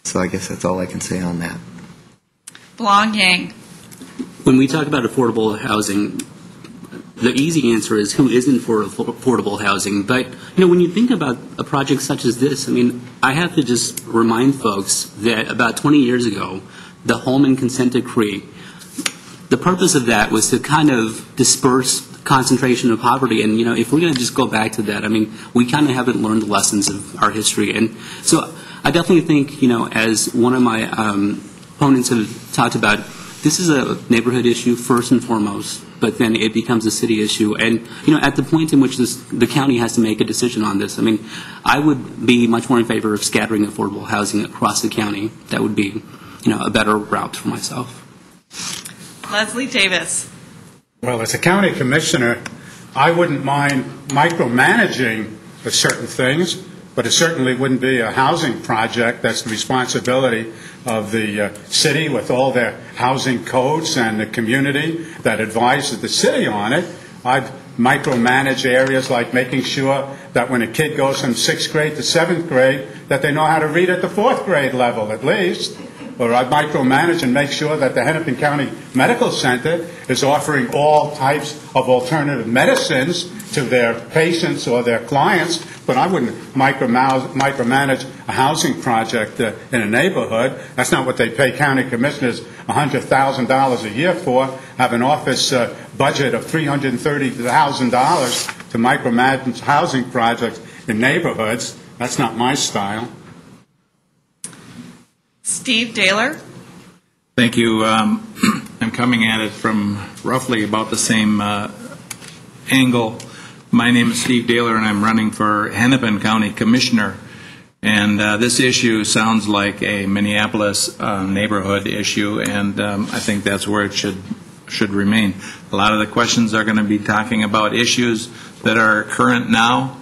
So I guess that's all I can say on that. Blong Yang. When we talk about affordable housing, the easy answer is who isn't for affordable housing. But, when you think about a project such as this, I have to just remind folks that about 20 years ago, the Holman Consent Decree, the purpose of that was to kind of disperse concentration of poverty. And, if we're going to just go back to that, we kind of haven't learned the lessons of our history. And so I definitely think, as one of my opponents have talked about, this is a neighborhood issue first and foremost, but then it becomes a city issue. And, at the point in which the county has to make a decision on this, I would be much more in favor of scattering affordable housing across the county. That would be, a better route for myself. Leslie Davis. Well, as a county commissioner, I wouldn't mind micromanaging certain things, but it certainly wouldn't be a housing project. That's the responsibility of the city with all their housing codes and the community that advises the city on it. I'd micromanage areas like making sure that when a kid goes from 6th grade to 7th grade, that they know how to read at the 4th grade level at least. Or I'd micromanage and make sure that the Hennepin County Medical Center is offering all types of alternative medicines to their patients or their clients, but I wouldn't micromanage a housing project in a neighborhood. That's not what they pay county commissioners $100,000 a year for, have an office budget of $330,000 to micromanage housing projects in neighborhoods. That's not my style. Steve Dehler. Thank you. I'm coming at it from roughly about the same angle. My name is Steve Dehler, and I'm running for Hennepin County Commissioner. And this issue sounds like a Minneapolis neighborhood issue, and I think that's where it should remain. A lot of the questions are going to be talking about issues that are current now.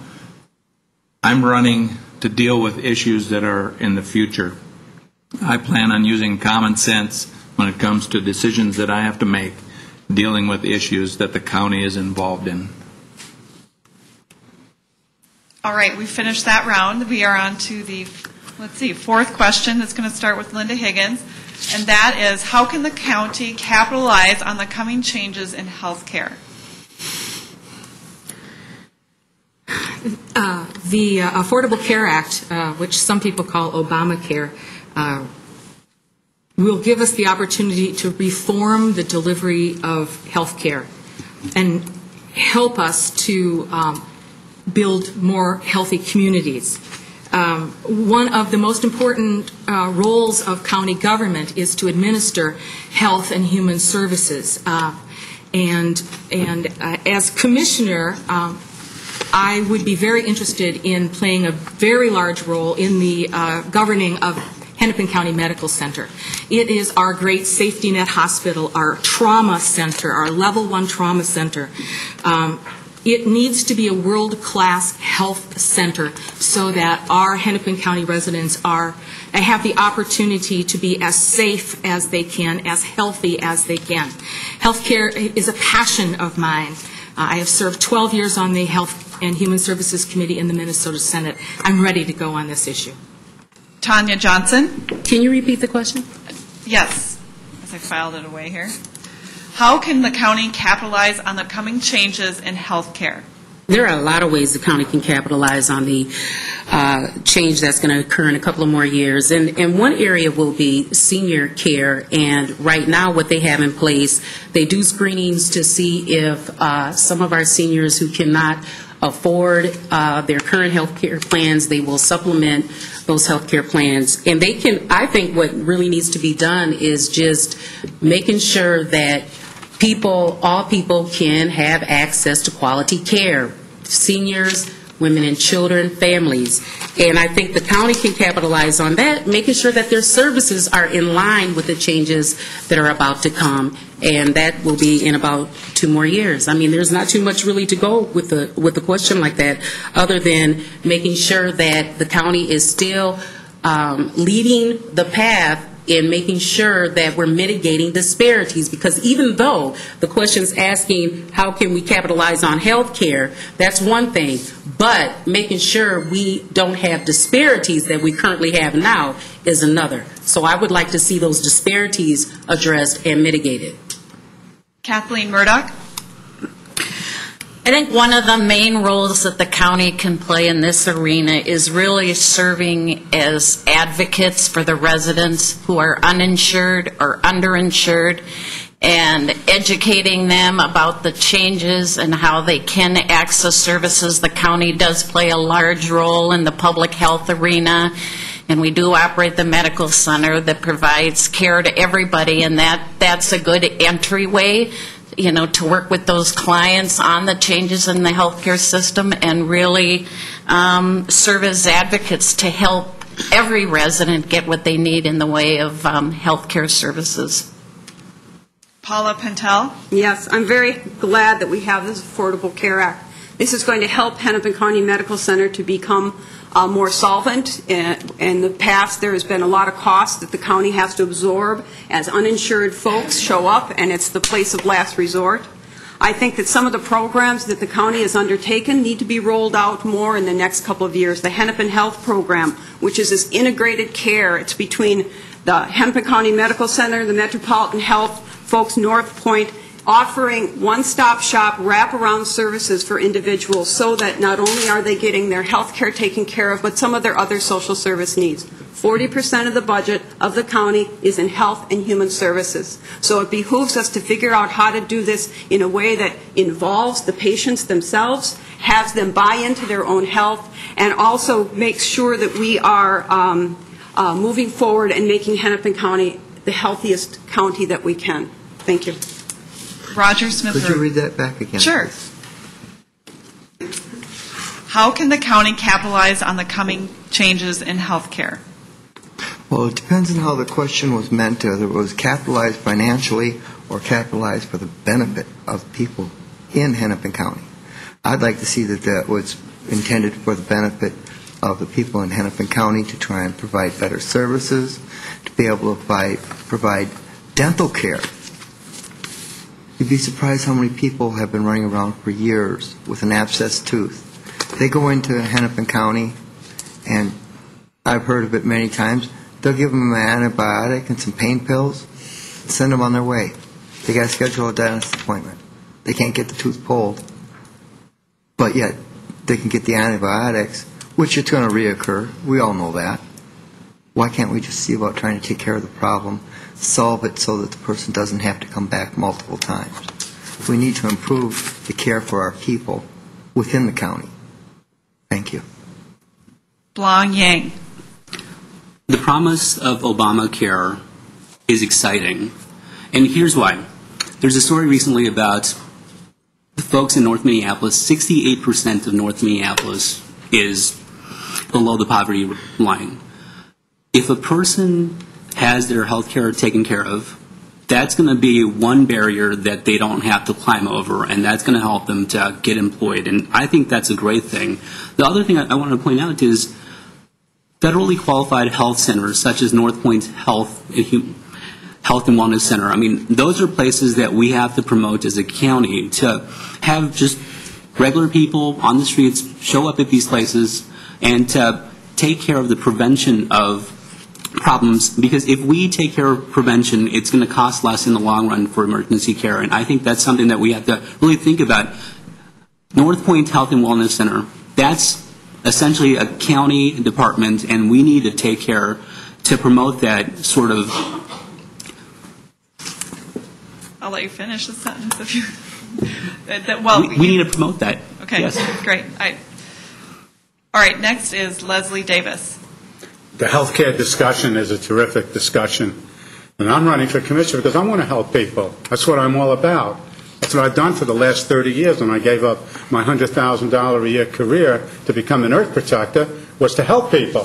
I'm running to deal with issues that are in the future. I plan on using common sense when it comes to decisions that I have to make dealing with issues that the county is involved in. All right, we finished that round. We are on to the, fourth question. That's going to start with Linda Higgins, and that is, how can the county capitalize on the coming changes in health care? The Affordable Care Act, which some people call Obamacare, will give us the opportunity to reform the delivery of health care and help us to build more healthy communities. One of the most important roles of county government is to administer health and human services. And as commissioner, I would be very interested in playing a very large role in the governing of Hennepin County Medical Center. It is our great safety net hospital, our trauma center, our level 1 trauma center. It needs to be a world-class health center so that our Hennepin County residents have the opportunity to be as safe as they can, as healthy as they can. Healthcare is a passion of mine. I have served 12 years on the Health and Human Services Committee in the Minnesota Senate. I'm ready to go on this issue. Tonia Johnson. Can you repeat the question? Yes, as I filed it away here. How can the county capitalize on the coming changes in health care? There are a lot of ways the county can capitalize on the change that's going to occur in a couple of more years. And one area will be senior care. And right now what they have in place, they do screenings to see if some of our seniors who cannot afford their current health care plans, they will supplement those health care plans. And they can, I think what really needs to be done is just making sure that all people can have access to quality care. Seniors, women and children, families. And I think the county can capitalize on that, making sure that their services are in line with the changes that are about to come. And that will be in about 2 more years. I mean, there's not too much really to go with the question like that, other than making sure that the county is still leading the path in making sure that we're mitigating disparities, because even though the question's asking how can we capitalize on health care, that's one thing, but making sure we don't have disparities that we currently have now is another. So I would like to see those disparities addressed and mitigated. Kathleen Murdock. I think one of the main roles that the county can play in this arena is really serving as advocates for the residents who are uninsured or underinsured, and educating them about the changes and how they can access services. The county does play a large role in the public health arena, and we do operate the medical center that provides care to everybody, and that's a good entryway, to work with those clients on the changes in the healthcare system and really serve as advocates to help every resident get what they need in the way of healthcare services. Paula Pentel. Yes, I'm very glad that we have this Affordable Care Act. This is going to help Hennepin County Medical Center to become more solvent. In the past, there has been a lot of costs that the county has to absorb as uninsured folks show up, and it's the place of last resort. I think that some of the programs that the county has undertaken need to be rolled out more in the next couple of years. The Hennepin Health Program, which is this integrated care. It's between the Hennepin County Medical Center, the Metropolitan Health folks, North Point, offering one-stop shop wraparound services for individuals so that not only are they getting their health care taken care of, but some of their other social service needs. 40% of the budget of the county is in health and human services. So it behooves us to figure out how to do this in a way that involves the patients themselves, has them buy into their own health, and also makes sure that we are moving forward and making Hennepin County the healthiest county that we can. Thank you. Roger Smithrud. Could you read that back again? Sure. Please? How can the county capitalize on the coming changes in health care? Well, it depends on how the question was meant, whether it was capitalized financially or capitalized for the benefit of people in Hennepin County. I'd like to see that that was intended for the benefit of the people in Hennepin County to try and provide better services, to be able to provide dental care. You'd be surprised how many people have been running around for years with an abscessed tooth. They go into Hennepin County, and I've heard of it many times, they'll give them an antibiotic and some pain pills, send them on their way. They got to schedule a dentist appointment. They can't get the tooth pulled, but yet they can get the antibiotics, which is going to reoccur. We all know that. Why can't we just see about trying to take care of the problem, solve it so that the person doesn't have to come back multiple times? We need to improve the care for our people within the county. Thank you. Blong Yang. The promise of Obamacare is exciting, and here's why. There's a story recently about the folks in North Minneapolis. 68% of North Minneapolis is below the poverty line. If a person has their health care taken care of, that's going to be one barrier that they don't have to climb over, and that's going to help them to get employed. And I think that's a great thing. The other thing I want to point out is federally qualified health centers, such as North Point Health and Wellness Center. I mean, those are places that we have to promote as a county, to have just regular people on the streets show up at these places and to take care of the prevention of problems, because if we take care of prevention, it's going to cost less in the long run for emergency care, and I think that's something that we have to really think about. North Point Health and Wellness Center, that's essentially a county department, and we need to take care to promote that sort of... I'll let you finish the sentence if you... we need to promote that. Okay, yes. Great. All right, next is Leslie Davis. The healthcare discussion is a terrific discussion. And I'm running for commissioner because I want to help people. That's what I'm all about. That's what I've done for the last 30 years when I gave up my $100,000 a year career to become an earth protector, was to help people.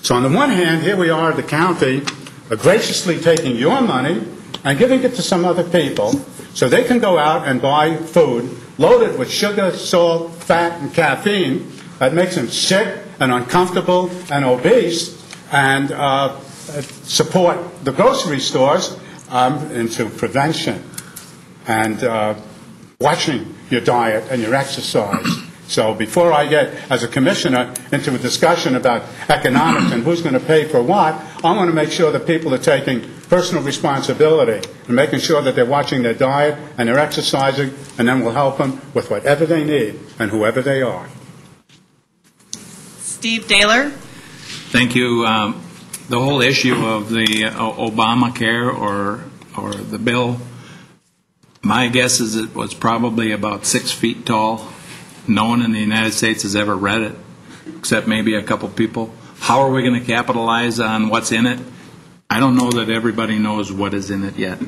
So on the one hand, here we are at the county graciously taking your money and giving it to some other people so they can go out and buy food loaded with sugar, salt, fat, and caffeine that makes them sick and uncomfortable and obese, and support the grocery stores into prevention and watching your diet and your exercise. So before I get, as a commissioner, into a discussion about economics and who's going to pay for what, I want to make sure that people are taking personal responsibility and making sure that they're watching their diet and they're exercising, and then we'll help them with whatever they need and whoever they are. Steve Dehler. Thank you. The whole issue of the Obamacare or the bill, my guess is it was probably about 6 feet tall. No one in the United States has ever read it, except maybe a couple people. How are we going to capitalize on what's in it? I don't know that everybody knows what is in it yet.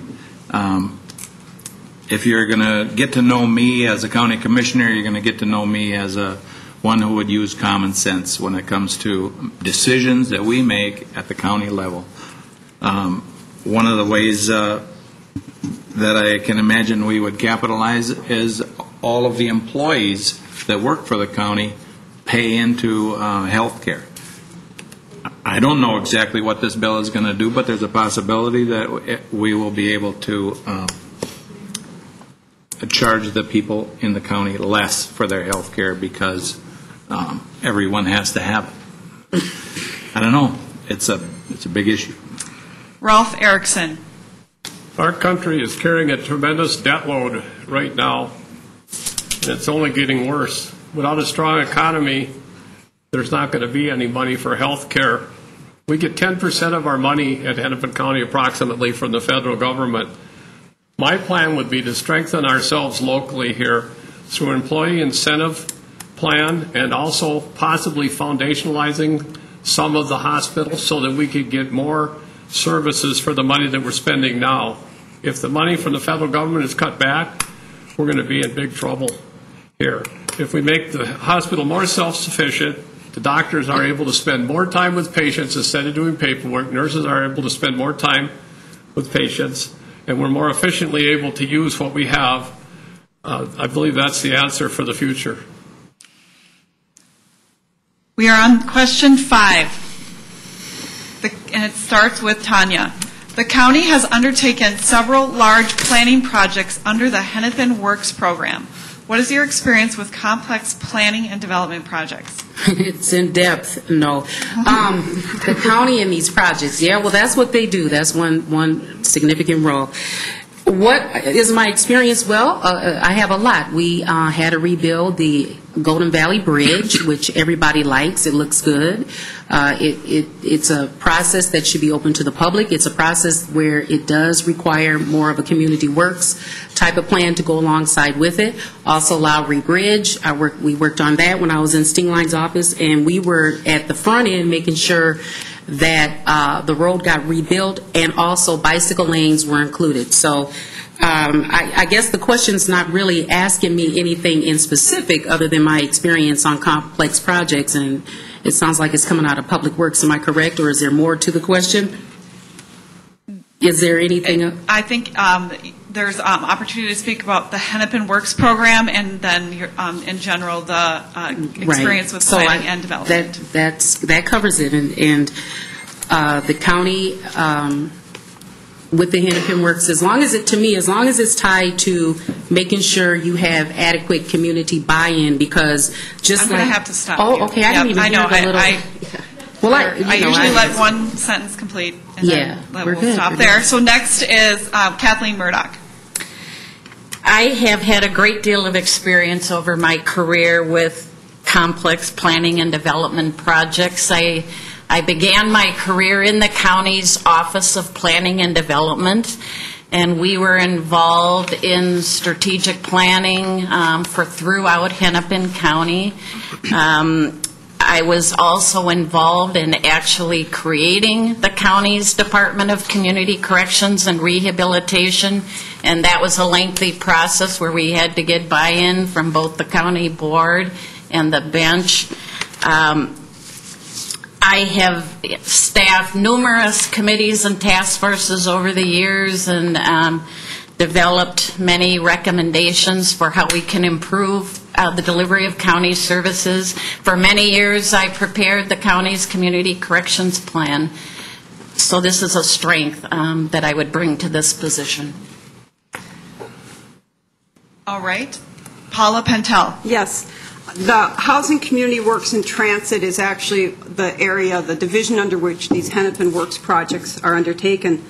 If you're going to get to know me as a county commissioner, you're going to get to know me as one who would use common sense when it comes to decisions that we make at the county level. One of the ways that I can imagine we would capitalize is all of the employees that work for the county pay into health care. I don't know exactly what this bill is going to do, but there's a possibility that we will be able to charge the people in the county less for their health care because everyone has to have it. I don't know. It's a big issue. Rolf Erickson. Our country is carrying a tremendous debt load right now, and it's only getting worse. Without a strong economy, there's not going to be any money for health care. We get 10% of our money at Hennepin County approximately from the federal government. My plan would be to strengthen ourselves locally here through an employee incentive plan and also possibly foundationalizing some of the hospitals so that we could get more services for the money that we're spending now. If the money from the federal government is cut back, we're going to be in big trouble here. If we make the hospital more self-sufficient, the doctors are able to spend more time with patients instead of doing paperwork. Nurses are able to spend more time with patients, and we're more efficiently able to use what we have. I believe that's the answer for the future. We are on question 5, and it starts with Tonia. The county has undertaken several large planning projects under the Hennepin Works program. What is your experience with complex planning and development projects? It's in depth, no. The county and these projects, yeah, well, that's what they do. That's one significant role. What is my experience? Well, I have a lot. We had to rebuild the Golden Valley Bridge, which everybody likes. It looks good. It's a process that should be open to the public. It's a process where it does require more of a community works type of plan to go alongside with it. Also, Lowry Bridge, we worked on that when I was in Stingline's office, and we were at the front end making sure that the road got rebuilt and also bicycle lanes were included. So I guess the question's not really asking me anything in specific other than my experience on complex projects, and it sounds like it's coming out of Public Works. Am I correct, or is there more to the question? Is there anything? I think there's opportunity to speak about the Hennepin Works program and then in general the experience with planning and development. That covers it, and the county with the Hennepin Works, as long as it's tied to making sure you have adequate community buy-in, because just I'm going to have to stop. Oh, you. okay, I didn't even hear the little. I usually let one sentence complete, and then we'll stop there. So next is Kathleen Murdock. I have had a great deal of experience over my career with complex planning and development projects. I began my career in the county's Office of Planning and Development, and we were involved in strategic planning for throughout Hennepin County. I was also involved in actually creating the county's Department of Community Corrections and Rehabilitation, and that was a lengthy process where we had to get buy-in from both the county board and the bench. I have staffed numerous committees and task forces over the years and developed many recommendations for how we can improve the delivery of county services. For many years, I prepared the county's community corrections plan. So this is a strength that I would bring to this position. All right. Paula Pentel. Yes. The Housing Community Works and Transit is actually the area, the division under which these Hennepin Works projects are undertaken.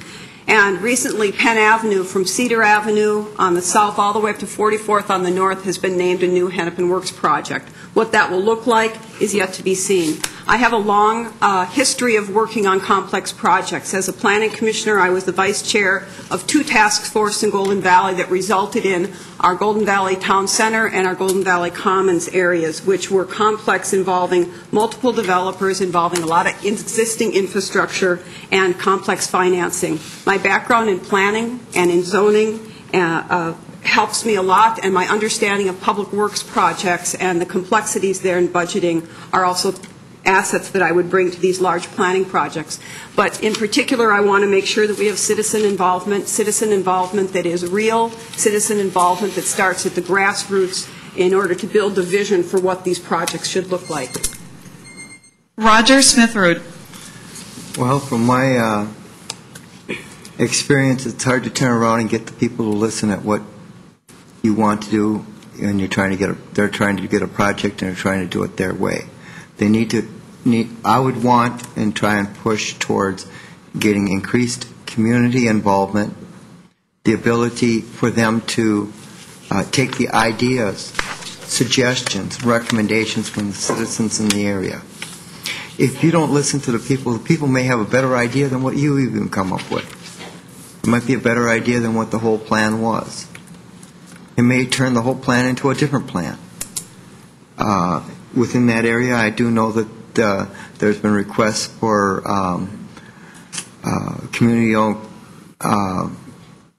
And recently, Penn Avenue from Cedar Avenue on the south all the way up to 44th on the north has been named a new Hennepin Works project. What that will look like is yet to be seen. I have a long history of working on complex projects. As a planning commissioner, I was the vice chair of 2 task forces in Golden Valley that resulted in our Golden Valley Town Center and our Golden Valley Commons areas, which were complex, involving multiple developers, involving a lot of existing infrastructure and complex financing. My background in planning and in zoning helps me a lot, and my understanding of public works projects and the complexities there in budgeting are also assets that I would bring to these large planning projects. But in particular, I want to make sure that we have citizen involvement that is real, citizen involvement that starts at the grassroots in order to build the vision for what these projects should look like. Roger Smithrud. Well, from my experience, it's hard to turn around and get the people to listen at what you want to do, and they're trying to get a project and they're trying to do it their way. I would want and try and push towards getting increased community involvement, the ability for them to take the ideas, suggestions, recommendations from the citizens in the area. If you don't listen to the people may have a better idea than what you even come up with. It might be a better idea than what the whole plan was. It may turn the whole plan into a different plan. Within that area, I do know that there's been requests for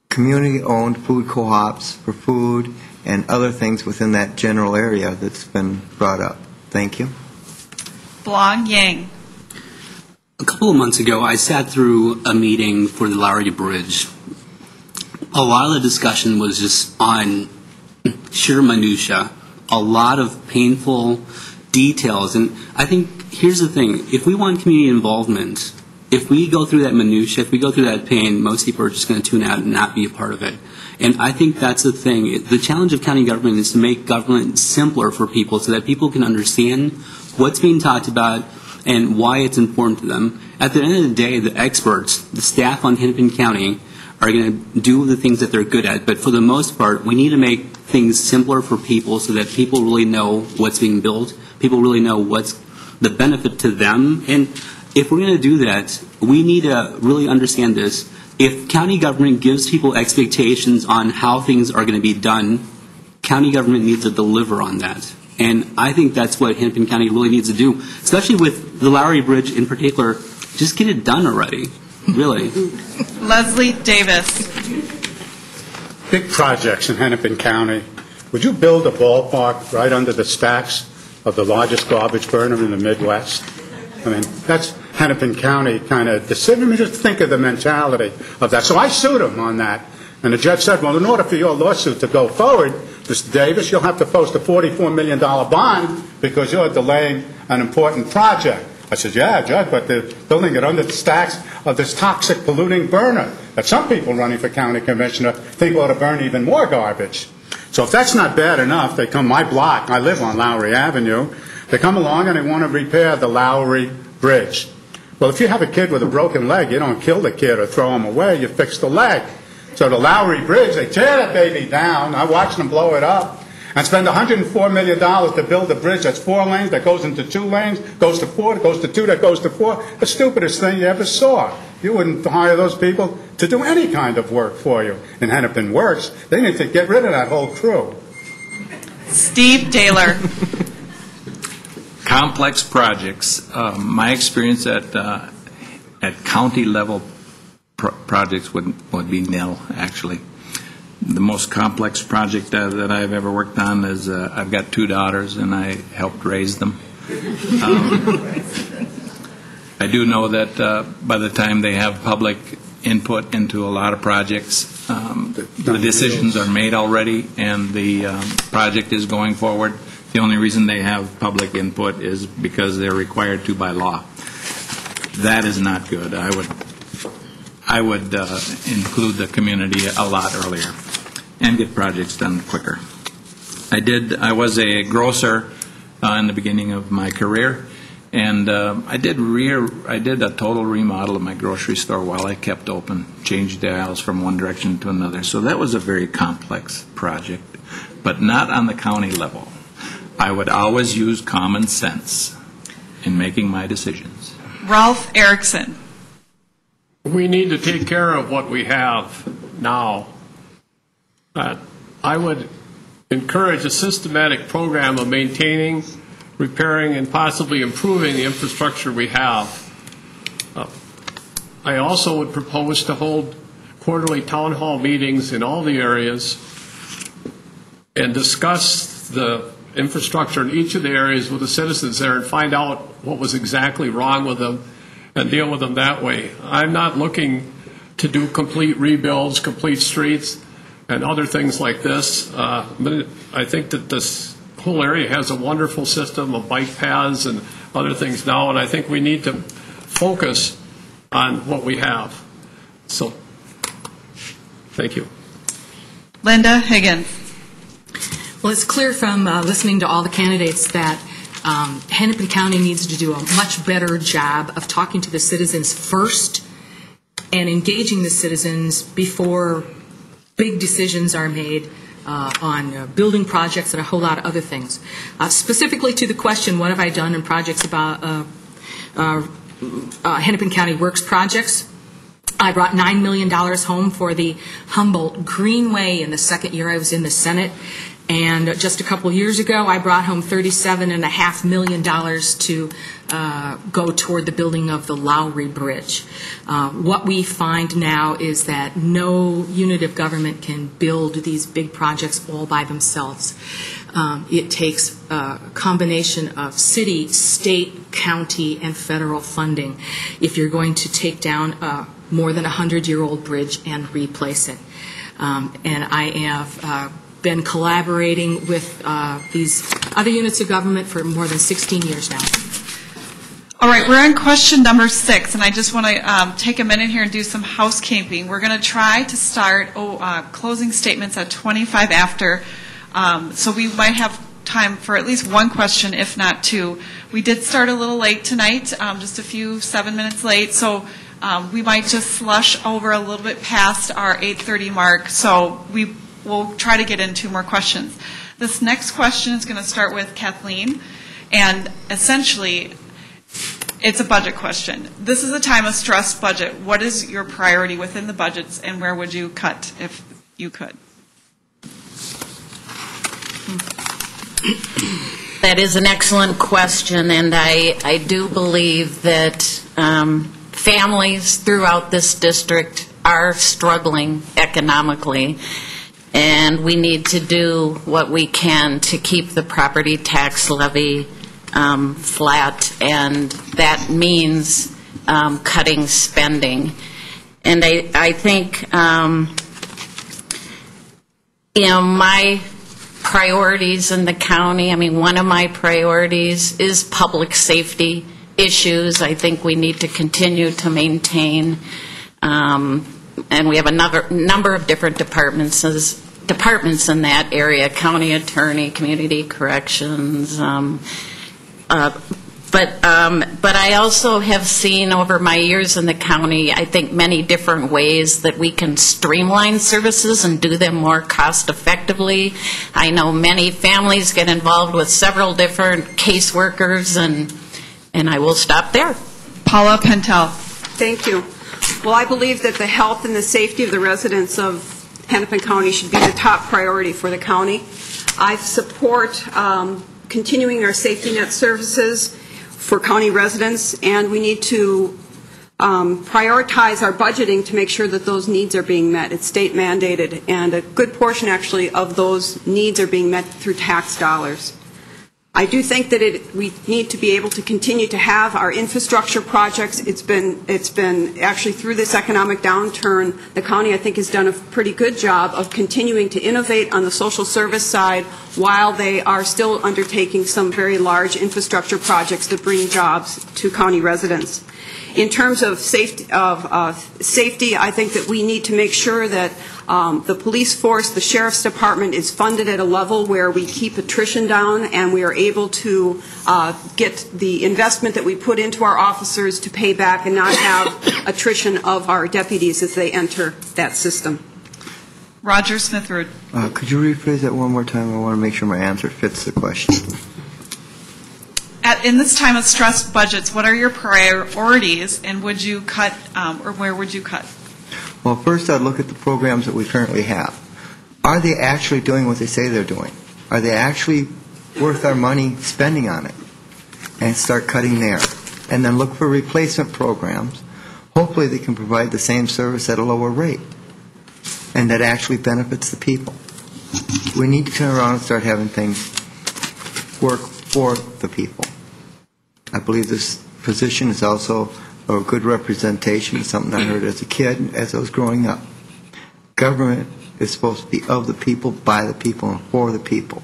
community-owned food co-ops for food and other things within that general area that's been brought up. Thank you. Blong Yang. A couple of months ago, I sat through a meeting for the Lowry Bridge. A lot of the discussion was just on sheer minutia, a lot of painful details. And I think here's the thing. If we want community involvement, if we go through that minutia, if we go through that pain, most people are just going to tune out and not be a part of it. And I think that's the thing. The challenge of county government is to make government simpler for people so that people can understand what's being talked about and why it's important to them. At the end of the day, the experts, the staff on Hennepin County, are going to do the things that they're good at. But for the most part, we need to make things simpler for people so that people really know what's being built. People really know what's the benefit to them. And if we're going to do that, we need to really understand this. If county government gives people expectations on how things are going to be done, county government needs to deliver on that. And I think that's what Hennepin County really needs to do, especially with the Lowry Bridge in particular. Just get it done already, really. Leslie Davis. Big projects in Hennepin County. Would you build a ballpark right under the stacks of the largest garbage burner in the Midwest? I mean, that's Hennepin County kind of decision. I mean, just think of the mentality of that. So I sued him on that. And the judge said, well, in order for your lawsuit to go forward, Mr. Davis, you'll have to post a $44 million bond because you're delaying an important project. I said, yeah, Judge, but they're building it under the stacks of this toxic polluting burner that some people running for county commissioner think ought to burn even more garbage. So if that's not bad enough, they come my block. I live on Lowry Avenue. They come along and they want to repair the Lowry Bridge. Well, if you have a kid with a broken leg, you don't kill the kid or throw him away. You fix the leg. So the Lowry Bridge, they tear that baby down. I watched them blow it up and spend $104 million to build a bridge that's 4 lanes, that goes into 2 lanes, goes to 4, that goes to 2, that goes to 4. The stupidest thing you ever saw. You wouldn't hire those people to do any kind of work for you. In Hennepin Works, they need to get rid of that whole crew. Steve Dehler. Complex projects. My experience at county level projects would be nil, actually. The most complex project that I've ever worked on is I've got 2 daughters and I helped raise them. I do know that by the time they have public input into a lot of projects, the decisions are made already and the project is going forward. The only reason they have public input is because they're required to by law. That is not good. I would include the community a lot earlier and get projects done quicker. I was a grocer in the beginning of my career, and I did a total remodel of my grocery store while I kept open, changed the aisles from one direction to another. So that was a very complex project, but not on the county level. I would always use common sense in making my decisions. Rolf Erickson. We need to take care of what we have now. I would encourage a systematic program of maintaining, repairing, and possibly improving the infrastructure we have. I also would propose to hold quarterly town hall meetings in all the areas and discuss the infrastructure in each of the areas with the citizens there and find out what was exactly wrong with them and deal with them that way. I'm not looking to do complete rebuilds, complete streets, and other things like this. I think that this whole area has a wonderful system of bike paths and other things now, and I think we need to focus on what we have. So, thank you. Linda Higgins. Well, it's clear from listening to all the candidates that Hennepin County needs to do a much better job of talking to the citizens first and engaging the citizens before big decisions are made on building projects and a whole lot of other things. Specifically to the question, what have I done in projects about Hennepin County Works projects? I brought $9 million home for the Humboldt Greenway in the second year I was in the Senate. And just a couple of years ago, I brought home $37.5 million to go toward the building of the Lowry Bridge. What we find now is that no unit of government can build these big projects all by themselves. It takes a combination of city, state, county, and federal funding if you're going to take down a more than 100-year-old bridge and replace it. And I have been collaborating with these other units of government for more than 16 years now. All right, we're on question number 6, and I just want to take a minute here and do some housekeeping. We're going to try to start closing statements at 25 after, so we might have time for at least one question, if not two. We did start a little late tonight, just a few 7 minutes late, so we might just slush over a little bit past our 8:30 mark, so we'll try to get in 2 more questions. This next question is going to start with Kathleen, and essentially it's a budget question. This is a time of stressed budget. What is your priority within the budgets, and where would you cut if you could? That is an excellent question, and I do believe that families throughout this district are struggling economically, and we need to do what we can to keep the property tax levy flat, and that means cutting spending. And I think, my priorities in the county, one of my priorities is public safety issues. I think we need to continue to maintain, and we have a number of different departments in that area, county attorney, community corrections, but I also have seen over my years in the county, I think, many different ways that we can streamline services and do them more cost effectively. I know many families get involved with several different caseworkers, and I will stop there. Paula Pentel. Thank you. Well, I believe that the health and the safety of the residents of Hennepin County should be the top priority for the county. I support continuing our safety net services for county residents, and we need to prioritize our budgeting to make sure that those needs are being met. It's state mandated, and a good portion actually of those needs are being met through tax dollars. I do think that we need to be able to continue to have our infrastructure projects. It's been actually through this economic downturn, the county I think has done a pretty good job of continuing to innovate on the social service side while they are still undertaking some very large infrastructure projects that bring jobs to county residents. In terms of safety, I think that we need to make sure that the police force, the sheriff's department is funded at a level where we keep attrition down and we are able to get the investment that we put into our officers to pay back and not have attrition of our deputies as they enter that system. Roger Smithrud. Could you rephrase that one more time? I want to make sure my answer fits the question. In this time of stressed budgets, what are your priorities, and would you cut, or where would you cut? Well, first I'd look at the programs that we currently have. Are they actually doing what they say they're doing? Are they actually worth our money spending on it? And start cutting there. And then look for replacement programs. Hopefully they can provide the same service at a lower rate, and that actually benefits the people. We need to turn around and start having things work for the people. I believe this position is also a good representation of something I heard as a kid, as I was growing up. Government is supposed to be of the people, by the people, and for the people.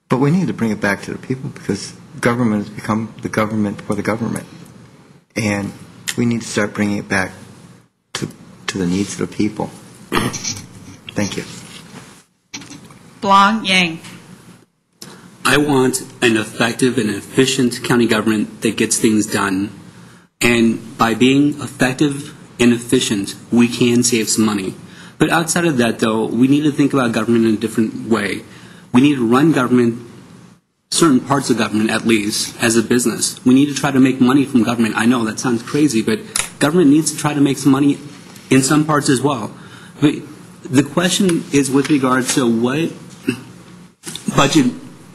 But we need to bring it back to the people because government has become the government for the government. And we need to start bringing it back to the needs of the people. Thank you. Blong Yang. I want an effective and efficient county government that gets things done. And by being effective and efficient, we can save some money. But outside of that, though, we need to think about government in a different way. We need to run government, certain parts of government at least, as a business. We need to try to make money from government. I know that sounds crazy, but government needs to try to make some money in some parts as well. But the question is with regard to what budget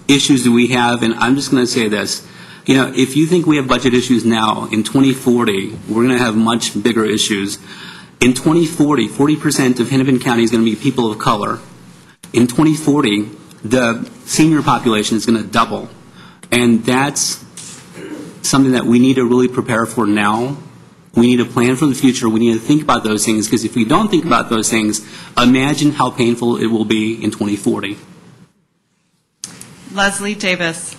issues do we have, and I'm just going to say this. You know, if you think we have budget issues now, in 2040, we're going to have much bigger issues. In 2040, 40% of Hennepin County is going to be people of color. In 2040, the senior population is going to double. And that's something that we need to really prepare for now. We need to plan for the future. We need to think about those things, because if we don't think about those things, imagine how painful it will be in 2040. Leslie Davis.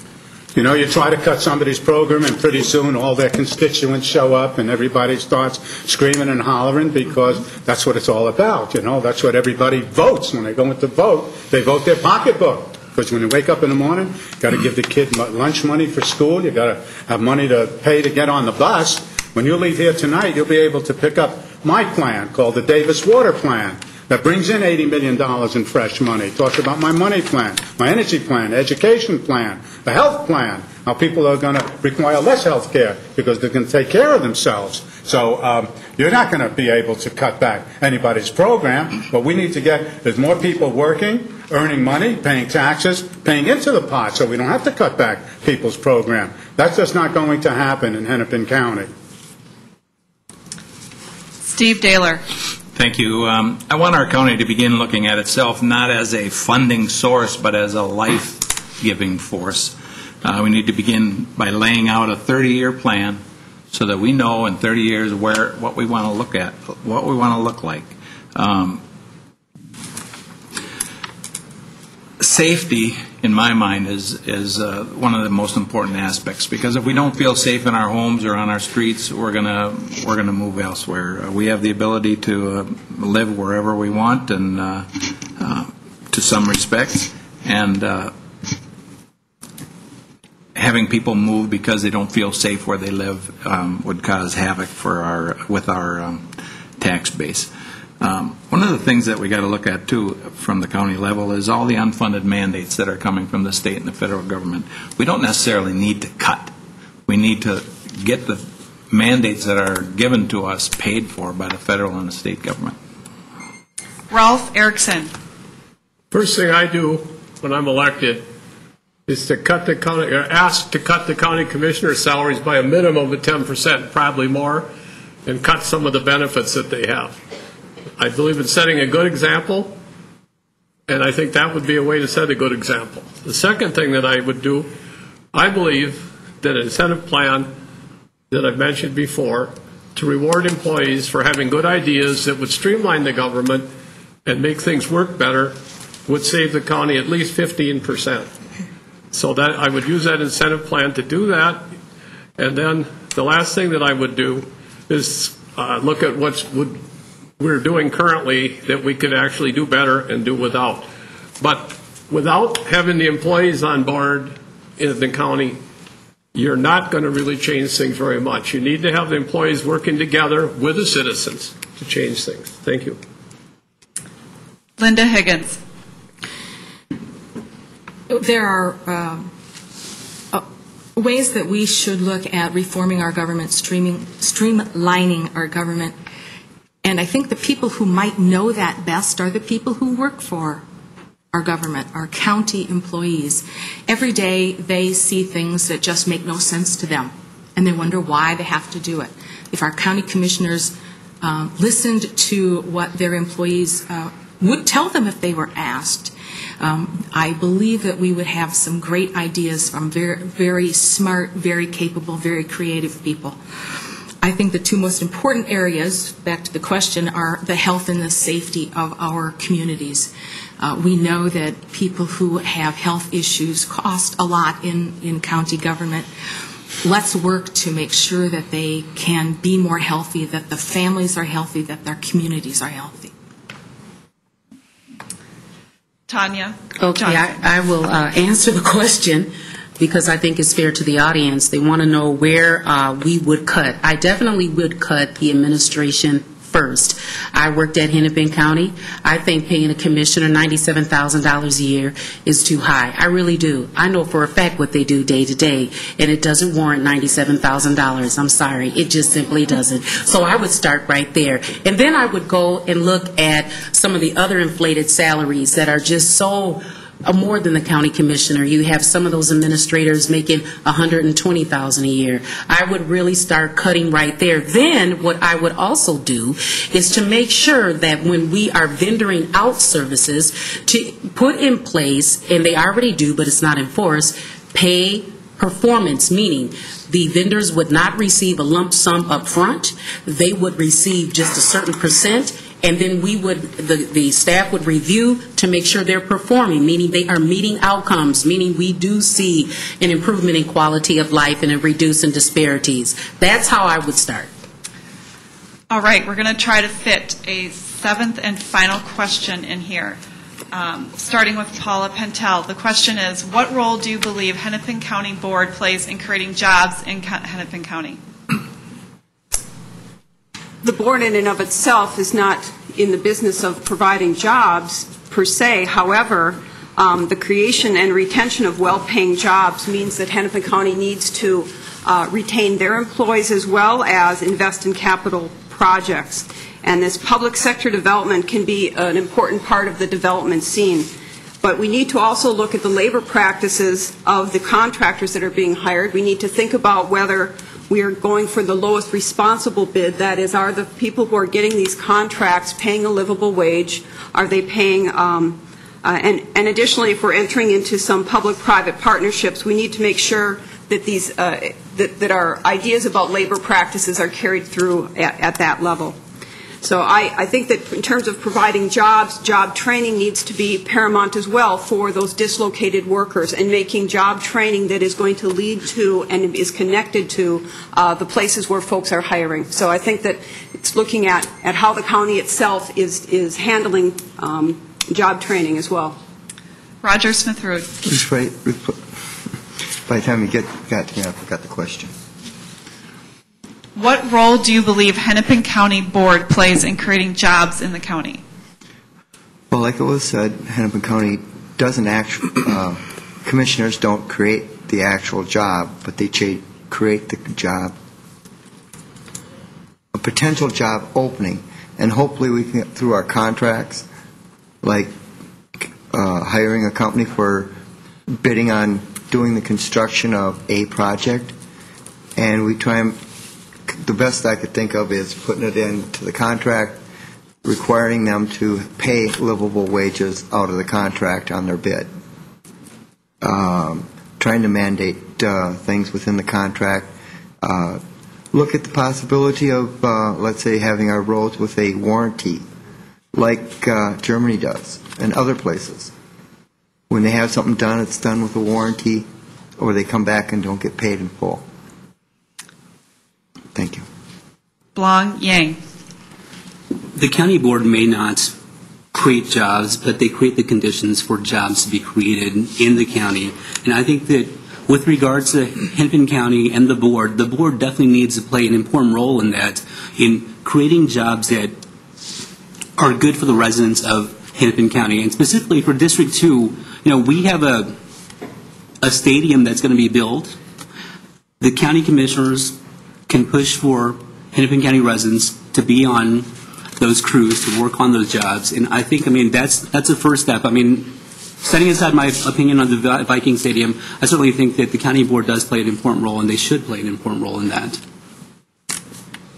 You know, you try to cut somebody's program, and pretty soon all their constituents show up, and everybody starts screaming and hollering, because that's what it's all about. You know, that's what everybody votes. When they go in to vote, they vote their pocketbook. Because when you wake up in the morning, you got to give the kid lunch money for school. You got to have money to pay to get on the bus. When you leave here tonight, you'll be able to pick up my plan called the Davis Water Plan. That brings in $80 million in fresh money. Talks about my money plan, my energy plan, education plan, the health plan, how people are going to require less health care because they're going to take care of themselves. So you're not going to be able to cut back anybody's program. What we need to get is more people working, earning money, paying taxes, paying into the pot, so we don't have to cut back people's program. That's just not going to happen in Hennepin County. Steve Dehler. Thank you. I want our county to begin looking at itself not as a funding source, but as a life-giving force. We need to begin by laying out a 30-year plan so that we know in 30 years what we want to look at, what we want to look like. Safety, in my mind, is one of the most important aspects, because if we don't feel safe in our homes or on our streets, we're gonna move elsewhere. We have the ability to live wherever we want, and to some respects, and having people move because they don't feel safe where they live would cause havoc with our tax base. One of the things that we got to look at, too, from the county level is all the unfunded mandates that are coming from the state and the federal government. We don't necessarily need to cut. We need to get the mandates that are given to us paid for by the federal and the state government. Rolf Erickson. First thing I do when I'm elected is to cut the county, or ask to cut the county commissioner salaries by a minimum of 10%, probably more, and cut some of the benefits that they have. I believe in setting a good example, and I think that would be a way to set a good example. The second thing that I would do, I believe that an incentive plan that I've mentioned before to reward employees for having good ideas that would streamline the government and make things work better would save the county at least 15%. So that I would use that incentive plan to do that. And then the last thing that I would do is look at what we're doing currently that we could actually do better and do without. But without having the employees on board in the county, you're not going to really change things very much. You need to have the employees working together with the citizens to change things. Thank you. Linda Higgins. There are ways that we should look at reforming our government, streamlining our government. And I think the people who might know that best are the people who work for our government, our county employees. Every day they see things that just make no sense to them, and they wonder why they have to do it. If our county commissioners listened to what their employees would tell them if they were asked, I believe that we would have some great ideas from very, very smart, very capable, very creative people. I think the two most important areas, back to the question, are the health and the safety of our communities. We know that people who have health issues cost a lot in county government. Let's work to make sure that they can be more healthy, that the families are healthy, that their communities are healthy. Tonia? Okay, I will answer the question because I think it's fair to the audience. They want to know where we would cut. I definitely would cut the administration first. I worked at Hennepin County. I think paying a commissioner $97,000 a year is too high. I really do. I know for a fact what they do day to day, and it doesn't warrant $97,000. I'm sorry. It just simply doesn't. So I would start right there. And then I would go and look at some of the other inflated salaries that are just so more than the county commissioner. You have some of those administrators making $120,000 a year. I would really start cutting right there. Then what I would also do is to make sure that when we are vendoring out services, to put in place, and they already do, but it's not enforced, pay performance, meaning the vendors would not receive a lump sum up front. They would receive just a certain percent, and then we would, the staff would review to make sure they're performing, meaning they are meeting outcomes, meaning we do see an improvement in quality of life and a reducing disparities. That's how I would start. All right, we're going to try to fit a seventh and final question in here, starting with Paula Pentel. The question is, what role do you believe Hennepin County Board plays in creating jobs in Hennepin County? The board in and of itself is not in the business of providing jobs per se. However, the creation and retention of well-paying jobs means that Hennepin County needs to retain their employees as well as invest in capital projects. And this public sector development can be an important part of the development scene. But we need to also look at the labor practices of the contractors that are being hired. We need to think about whether we are going for the lowest responsible bid. That is, are the people who are getting these contracts paying a livable wage? Are they paying, and additionally, if we're entering into some public-private partnerships, we need to make sure that these, that our ideas about labor practices are carried through at that level. So I think that in terms of providing jobs, job training needs to be paramount as well for those dislocated workers, and making job training that is going to lead to and is connected to the places where folks are hiring. So I think that it's looking at how the county itself is handling job training as well. Roger Smithrud. Just right, by the time you got to me, I forgot the question. What role do you believe Hennepin County Board plays in creating jobs in the county? Well, like it was said, Hennepin County doesn't commissioners don't create the actual job, but they create the job, a potential job opening, and hopefully we can, through our contracts, like hiring a company for bidding on doing the construction of a project, and we try and, the best I could think of is putting it into the contract, requiring them to pay livable wages out of the contract on their bid. Trying to mandate things within the contract. Look at the possibility of, let's say, having our roads with a warranty, like Germany does and other places. When they have something done, it's done with a warranty, or they come back and don't get paid in full. Thank you. Blong Yang. The county board may not create jobs, but they create the conditions for jobs to be created in the county. And I think that with regards to Hennepin County and the board definitely needs to play an important role in that, in creating jobs that are good for the residents of Hennepin County. And specifically for District 2, we have a stadium that's going to be built. The county commissioners can push for Hennepin County residents to be on those crews, to work on those jobs. And I think, that's the first step. Setting aside my opinion on the Viking Stadium, I certainly think that the county board does play an important role, and they should play an important role in that.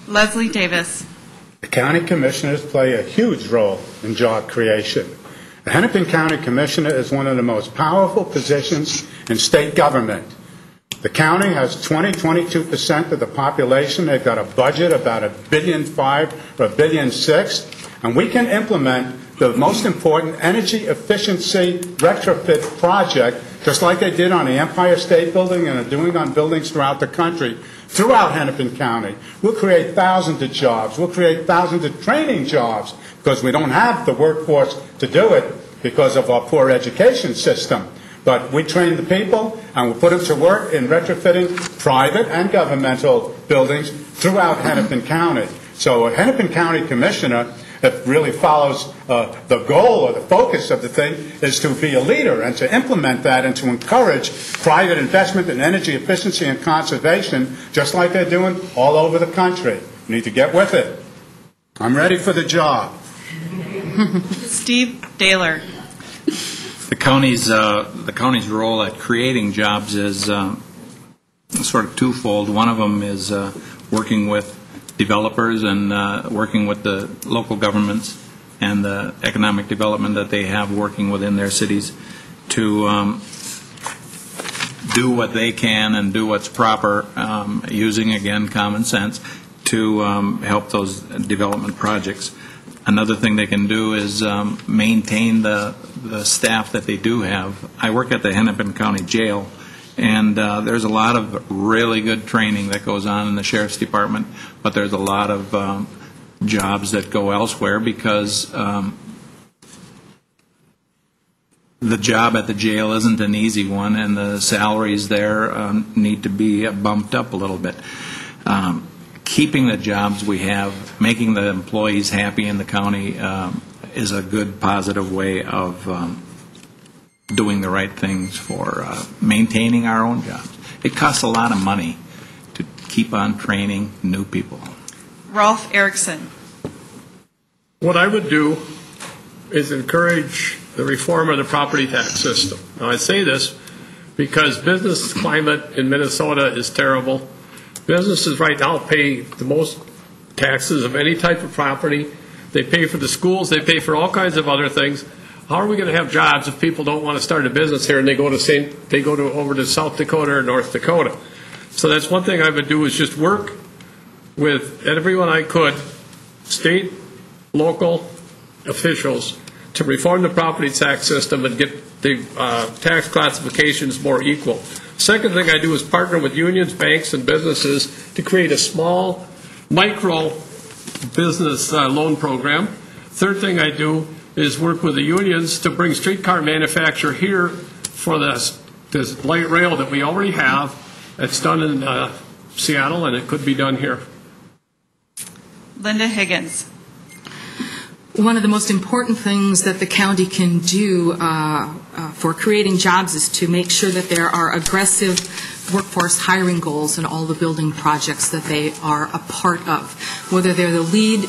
Leslie Davis. The county commissioners play a huge role in job creation. The Hennepin County Commissioner is one of the most powerful positions in state government. The county has 22% of the population. They've got a budget about $1.5 billion or $1.6 billion, and we can implement the most important energy efficiency retrofit project, just like they did on the Empire State Building and are doing on buildings throughout the country, throughout Hennepin County. We'll create thousands of jobs. We'll create thousands of training jobs because we don't have the workforce to do it because of our poor education system. But we train the people, and we put them to work in retrofitting private and governmental buildings throughout Hennepin County. So a Hennepin County commissioner that really follows the goal or the focus of the thing is to be a leader and to implement that and to encourage private investment in energy efficiency and conservation, just like they're doing all over the country. You need to get with it. I'm ready for the job. Steve Dehler. The county's role at creating jobs is sort of twofold. One of them is working with developers and working with the local governments and the economic development that they have working within their cities to do what they can and do what's proper, using, again, common sense to help those development projects. Another thing they can do is maintain the staff that they do have. I work at the Hennepin County Jail, and there's a lot of really good training that goes on in the Sheriff's Department, but there's a lot of jobs that go elsewhere because the job at the jail isn't an easy one, and the salaries there need to be bumped up a little bit. Keeping the jobs we have, making the employees happy in the county is a good, positive way of doing the right things for maintaining our own jobs. It costs a lot of money to keep on training new people. Rolf Erickson. What I would do is encourage the reform of the property tax system. Now, I say this because business climate in Minnesota is terrible. Businesses right now pay the most taxes of any type of property. They pay for the schools. They pay for all kinds of other things. How are we going to have jobs if people don't want to start a business here and they go over to South Dakota or North Dakota? So that's one thing I would do is just work with everyone I could, state, local officials, to reform the property tax system and get the tax classifications more equal. Second thing I do is partner with unions, banks, and businesses to create a small micro business loan program. Third thing I do is work with the unions to bring streetcar manufacture here for this light rail that we already have. It's done in Seattle, and it could be done here. Linda Higgins. One of the most important things that the county can do for creating jobs is to make sure that there are aggressive workforce hiring goals in all the building projects that they are a part of, whether they're the lead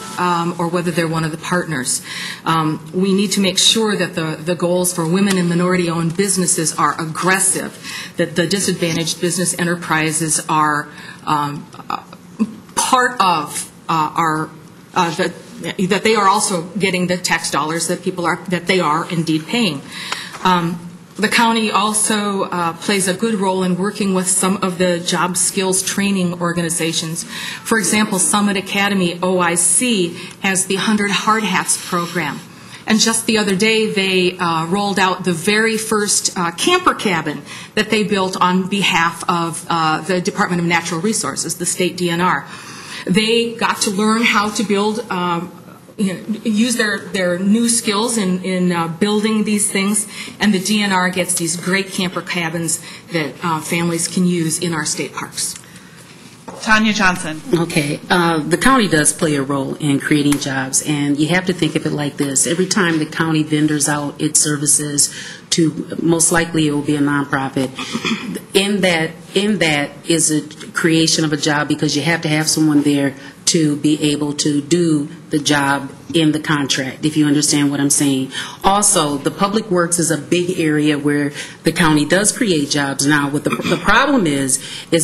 or whether they're one of the partners. We need to make sure that the goals for women and minority-owned businesses are aggressive, that the disadvantaged business enterprises are part of that they are also getting the tax dollars that they are indeed paying. The county also plays a good role in working with some of the job skills training organizations. For example, Summit Academy, OIC, has the 100 Hard Hats program. And just the other day, they rolled out the very first camper cabin that they built on behalf of the Department of Natural Resources, the state DNR. They got to learn how to build, use their new skills in building these things, and the DNR gets these great camper cabins that families can use in our state parks. Tonia Johnson. Okay. The county does play a role in creating jobs, and you have to think of it like this. Every time the county vendors out its services to, most likely it will be a nonprofit, in that is a creation of a job because you have to have someone there to be able to do the job in the contract, if you understand what I'm saying. Also, the public works is a big area where the county does create jobs now. What the problem is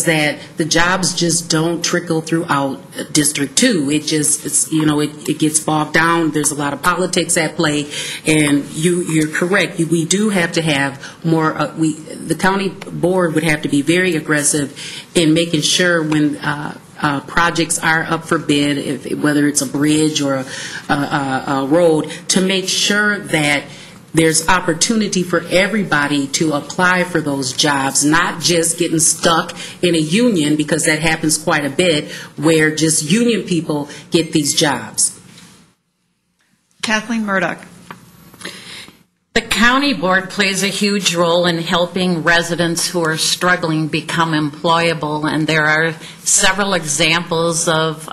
that the jobs just don't trickle throughout District 2. It gets bogged down. There's a lot of politics at play, and you're correct. We do have to have more. The county board would have to be very aggressive in making sure when projects are up for bid, whether it's a bridge or a road, to make sure that there's opportunity for everybody to apply for those jobs, not just getting stuck in a union, because that happens quite a bit, where just union people get these jobs. Kathleen Murdock. The county board plays a huge role in helping residents who are struggling become employable, and there are several examples of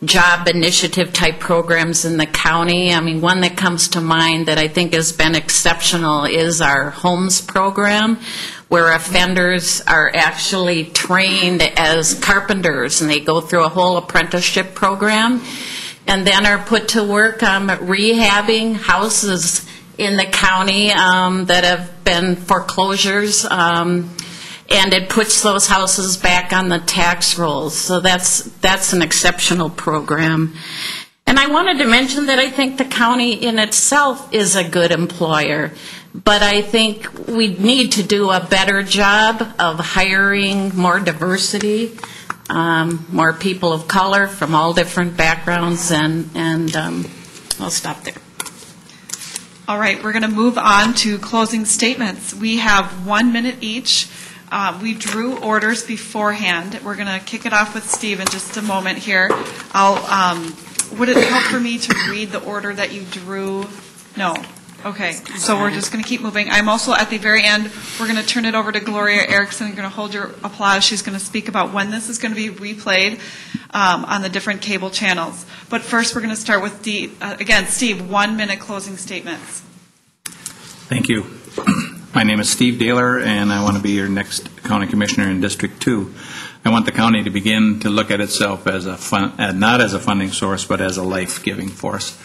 job initiative type programs in the county. I mean, one that comes to mind that I think has been exceptional is our homes program, where offenders are actually trained as carpenters, and they go through a whole apprenticeship program and then are put to work rehabbing houses in the county that have been foreclosures, and it puts those houses back on the tax rolls. So that's an exceptional program. And I wanted to mention that I think the county in itself is a good employer, but I think we need to do a better job of hiring more diversity, more people of color from all different backgrounds, and I'll stop there. All right, we're going to move on to closing statements. We have 1 minute each. We drew orders beforehand. We're going to kick it off with Steve in just a moment here. Would it help for me to read the order that you drew? No. Okay, so we're just going to keep moving. I'm also, at the very end, we're going to turn it over to Gloria Erickson. You're going to hold your applause. She's going to speak about when this is going to be replayed on the different cable channels. But first, we're going to start with, Steve, 1 minute closing statements. Thank you. My name is Steve Dehler, and I want to be your next county commissioner in District 2. I want the county to begin to look at itself as not as a funding source, but as a life-giving force.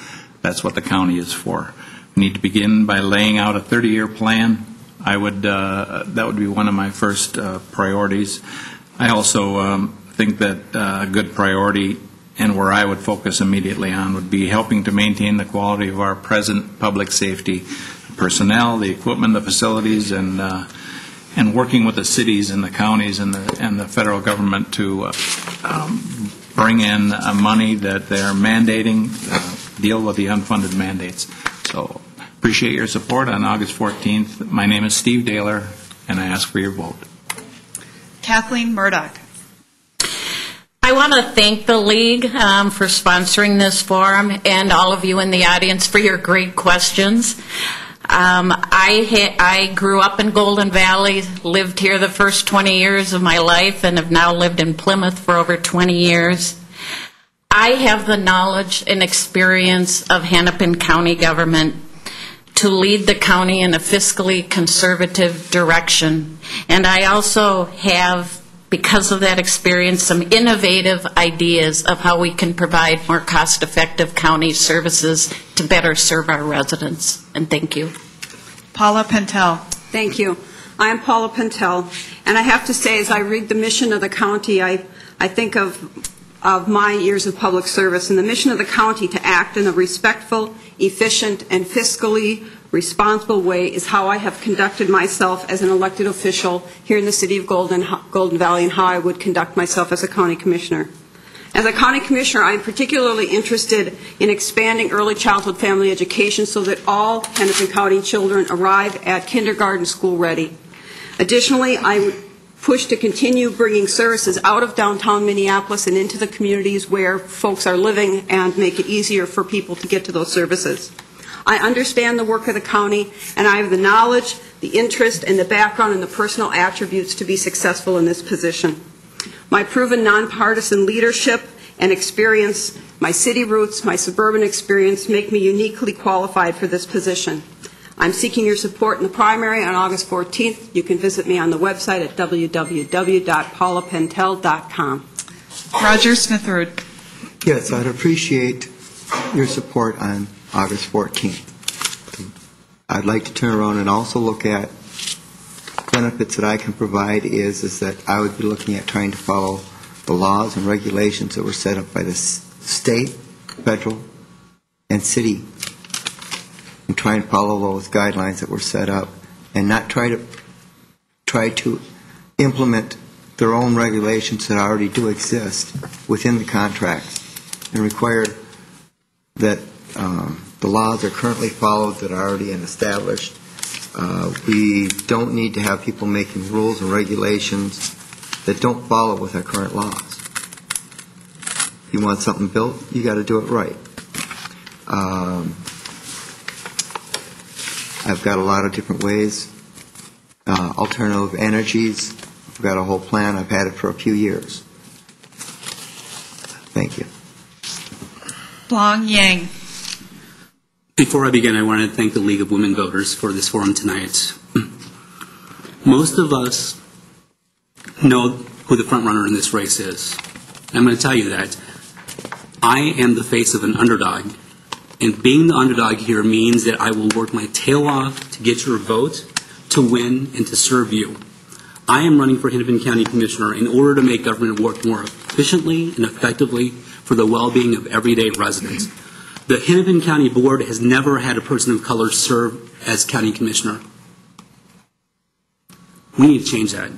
That's what the county is for. We need to begin by laying out a 30-year plan. That would be one of my first priorities. I also think that a good priority, and where I would focus immediately on, would be helping to maintain the quality of our present public safety personnel, the equipment, the facilities, and working with the cities and the counties and the federal government to bring in money that they're mandating, deal with the unfunded mandates. So appreciate your support on August 14th. My name is Steve Dehler, and I ask for your vote. Kathleen Murdock. I want to thank the League for sponsoring this forum, and all of you in the audience for your great questions. I grew up in Golden Valley, lived here the first 20 years of my life, and have now lived in Plymouth for over 20 years. I have the knowledge and experience of Hennepin County government to lead the county in a fiscally conservative direction. And I also have, because of that experience, some innovative ideas of how we can provide more cost-effective county services to better serve our residents. And thank you. Paula Pentel. Thank you. I am Paula Pentel, and I have to say, as I read the mission of the county, I think of my years of public service, and the mission of the county to act in a respectful, efficient, and fiscally responsible way is how I have conducted myself as an elected official here in the city of Golden Valley, and how I would conduct myself as a county commissioner. As a county commissioner, I am particularly interested in expanding early childhood family education so that all Hennepin County children arrive at kindergarten school ready. Additionally, I would push to continue bringing services out of downtown Minneapolis and into the communities where folks are living, and make it easier for people to get to those services. I understand the work of the county, and I have the knowledge, the interest, and the background and the personal attributes to be successful in this position. My proven nonpartisan leadership and experience, my city roots, my suburban experience make me uniquely qualified for this position. I'm seeking your support in the primary on August 14th. You can visit me on the website at www.paulapentel.com. Roger Smithrud. Yes, I'd appreciate your support on August 14th. I'd like to turn around and also look at benefits that I can provide is that I would be looking at trying to follow the laws and regulations that were set up by the state, federal, and city, and try and follow those guidelines that were set up, and not try to implement their own regulations that already do exist within the contracts, and require that the laws are currently followed that are already established. We don't need to have people making rules and regulations that don't follow with our current laws. If you want something built, you got to do it right. I've got a lot of different ways. Alternative energies. I've got a whole plan. I've had it for a few years. Thank you. Blong Yang. Before I begin, I want to thank the League of Women Voters for this forum tonight. Most of us know who the front runner in this race is. I'm going to tell you that I am the face of an underdog, and being the underdog here means that I will work my tail off to get your vote, to win, and to serve you. I am running for Hennepin County Commissioner in order to make government work more efficiently and effectively for the well-being of everyday residents. The Hennepin County Board has never had a person of color serve as county commissioner. We need to change that.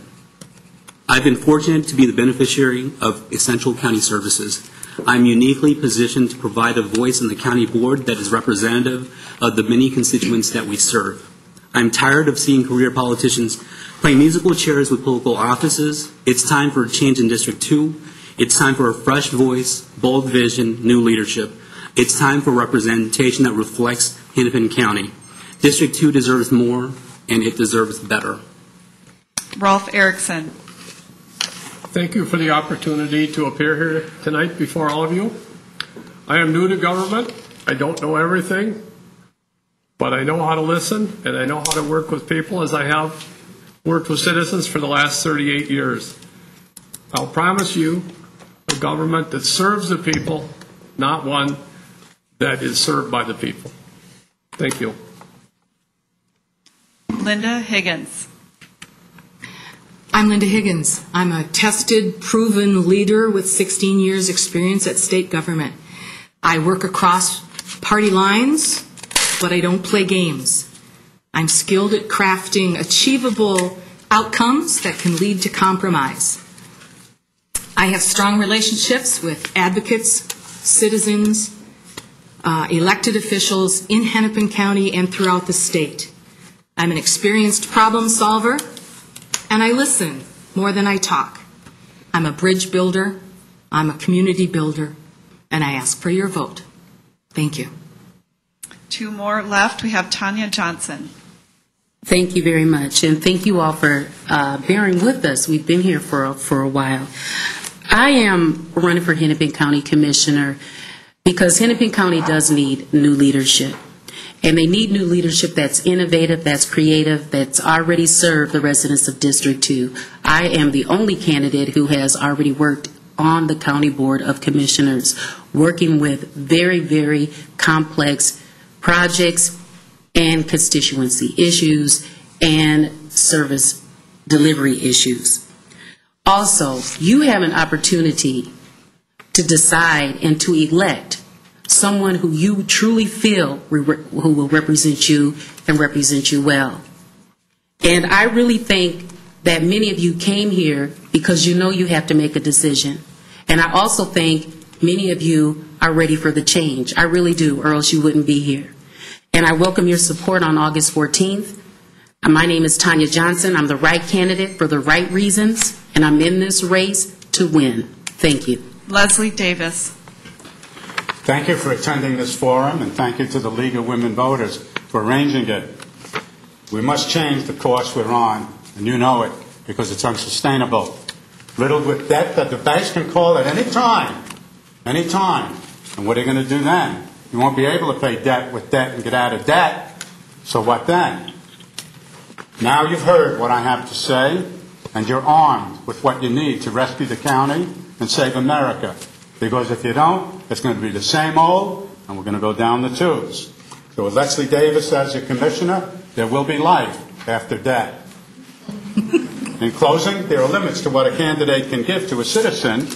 I've been fortunate to be the beneficiary of essential county services. I'm uniquely positioned to provide a voice in the county board that is representative of the many constituents that we serve. I'm tired of seeing career politicians play musical chairs with political offices. It's time for a change in District 2. It's time for a fresh voice, bold vision, new leadership. It's time for representation that reflects Hennepin County. District 2 deserves more, and it deserves better. Rolf Erickson. Thank you for the opportunity to appear here tonight before all of you. I am new to government. I don't know everything, but I know how to listen, and I know how to work with people as I have worked with citizens for the last 38 years. I'll promise you a government that serves the people, not one that is served by the people. Thank you. Linda Higgins. I'm Linda Higgins. I'm a tested, proven leader with 16 years experience at state government. I work across party lines, but I don't play games. I'm skilled at crafting achievable outcomes that can lead to compromise. I have strong relationships with advocates, citizens, elected officials in Hennepin County and throughout the state. I'm an experienced problem solver, and I listen more than I talk. I'm a bridge builder, I'm a community builder, and I ask for your vote. Thank you. Two more left. We have Tonia Johnson. Thank you very much, and thank you all for bearing with us. We've been here for a while. I am running for Hennepin County Commissioner because Hennepin County does need new leadership. And they need new leadership that's innovative, that's creative, that's already served the residents of District 2. I am the only candidate who has already worked on the County Board of Commissioners, working with very, very complex projects and constituency issues and service delivery issues. Also, you have an opportunity to decide and to elect someone who you truly feel who will represent you and represent you well. And I really think that many of you came here because you know you have to make a decision. And I also think many of you are ready for the change. I really do, or else you wouldn't be here. And I welcome your support on August 14th. My name is Tonia Johnson. I'm the right candidate for the right reasons, and I'm in this race to win. Thank you. Leslie Davis. Thank you for attending this forum, and thank you to the League of Women Voters for arranging it. We must change the course we're on, and you know it, because it's unsustainable. Riddled with debt that the banks can call at any time. And what are you going to do then? You won't be able to pay debt with debt and get out of debt. So what then? Now you've heard what I have to say, and you're armed with what you need to rescue the county and save America. Because if you don't, it's going to be the same old, and we're going to go down the tubes. So with Leslie Davis as your commissioner, there will be life after death. In closing, there are limits to what a candidate can give to a citizen,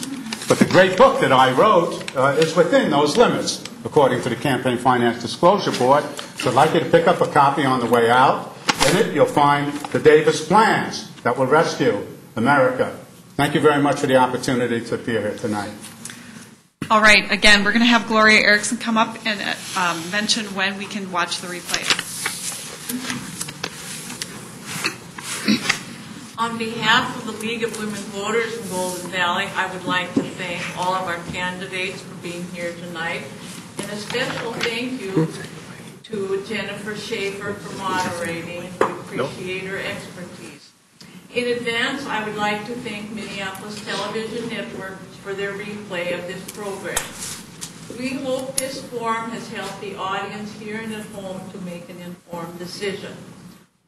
but the great book that I wrote is within those limits, according to the Campaign Finance Disclosure Board. So I'd like you to pick up a copy on the way out. In it, you'll find the Davis plans that will rescue America. Thank you very much for the opportunity to appear here tonight. All right, again, we're going to have Gloria Erickson come up and mention when we can watch the replay. On behalf of the League of Women Voters in Golden Valley, I would like to thank all of our candidates for being here tonight, and a special thank you to Jennifer Schaefer for moderating. We appreciate her expertise. In advance, I would like to thank Minneapolis Television Network for their replay of this program. We hope this forum has helped the audience here and at home to make an informed decision.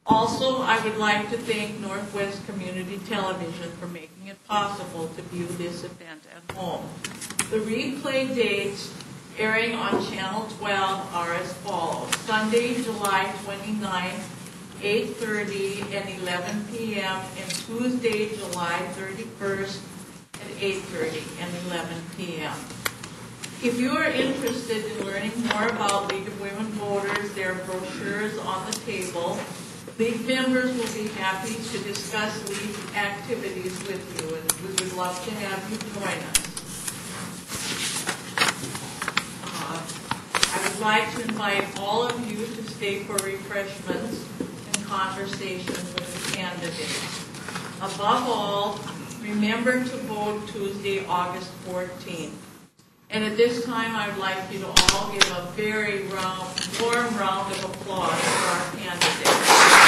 Also, I would like to thank Northwest Community Television for making it possible to view this event at home. The replay dates airing on Channel 12 are as follows: Sunday, July 29th, 8:30 and 11 p.m., and Tuesday, July 31st at 8:30 and 11 p.m. If you are interested in learning more about League of Women Voters, there are brochures on the table. League members will be happy to discuss League activities with you, and we would love to have you join us. I would like to invite all of you to stay for refreshments and conversations with the candidates. Above all, remember to vote Tuesday, August 14th. And at this time, I would like you to all give a very warm round of applause for our candidates.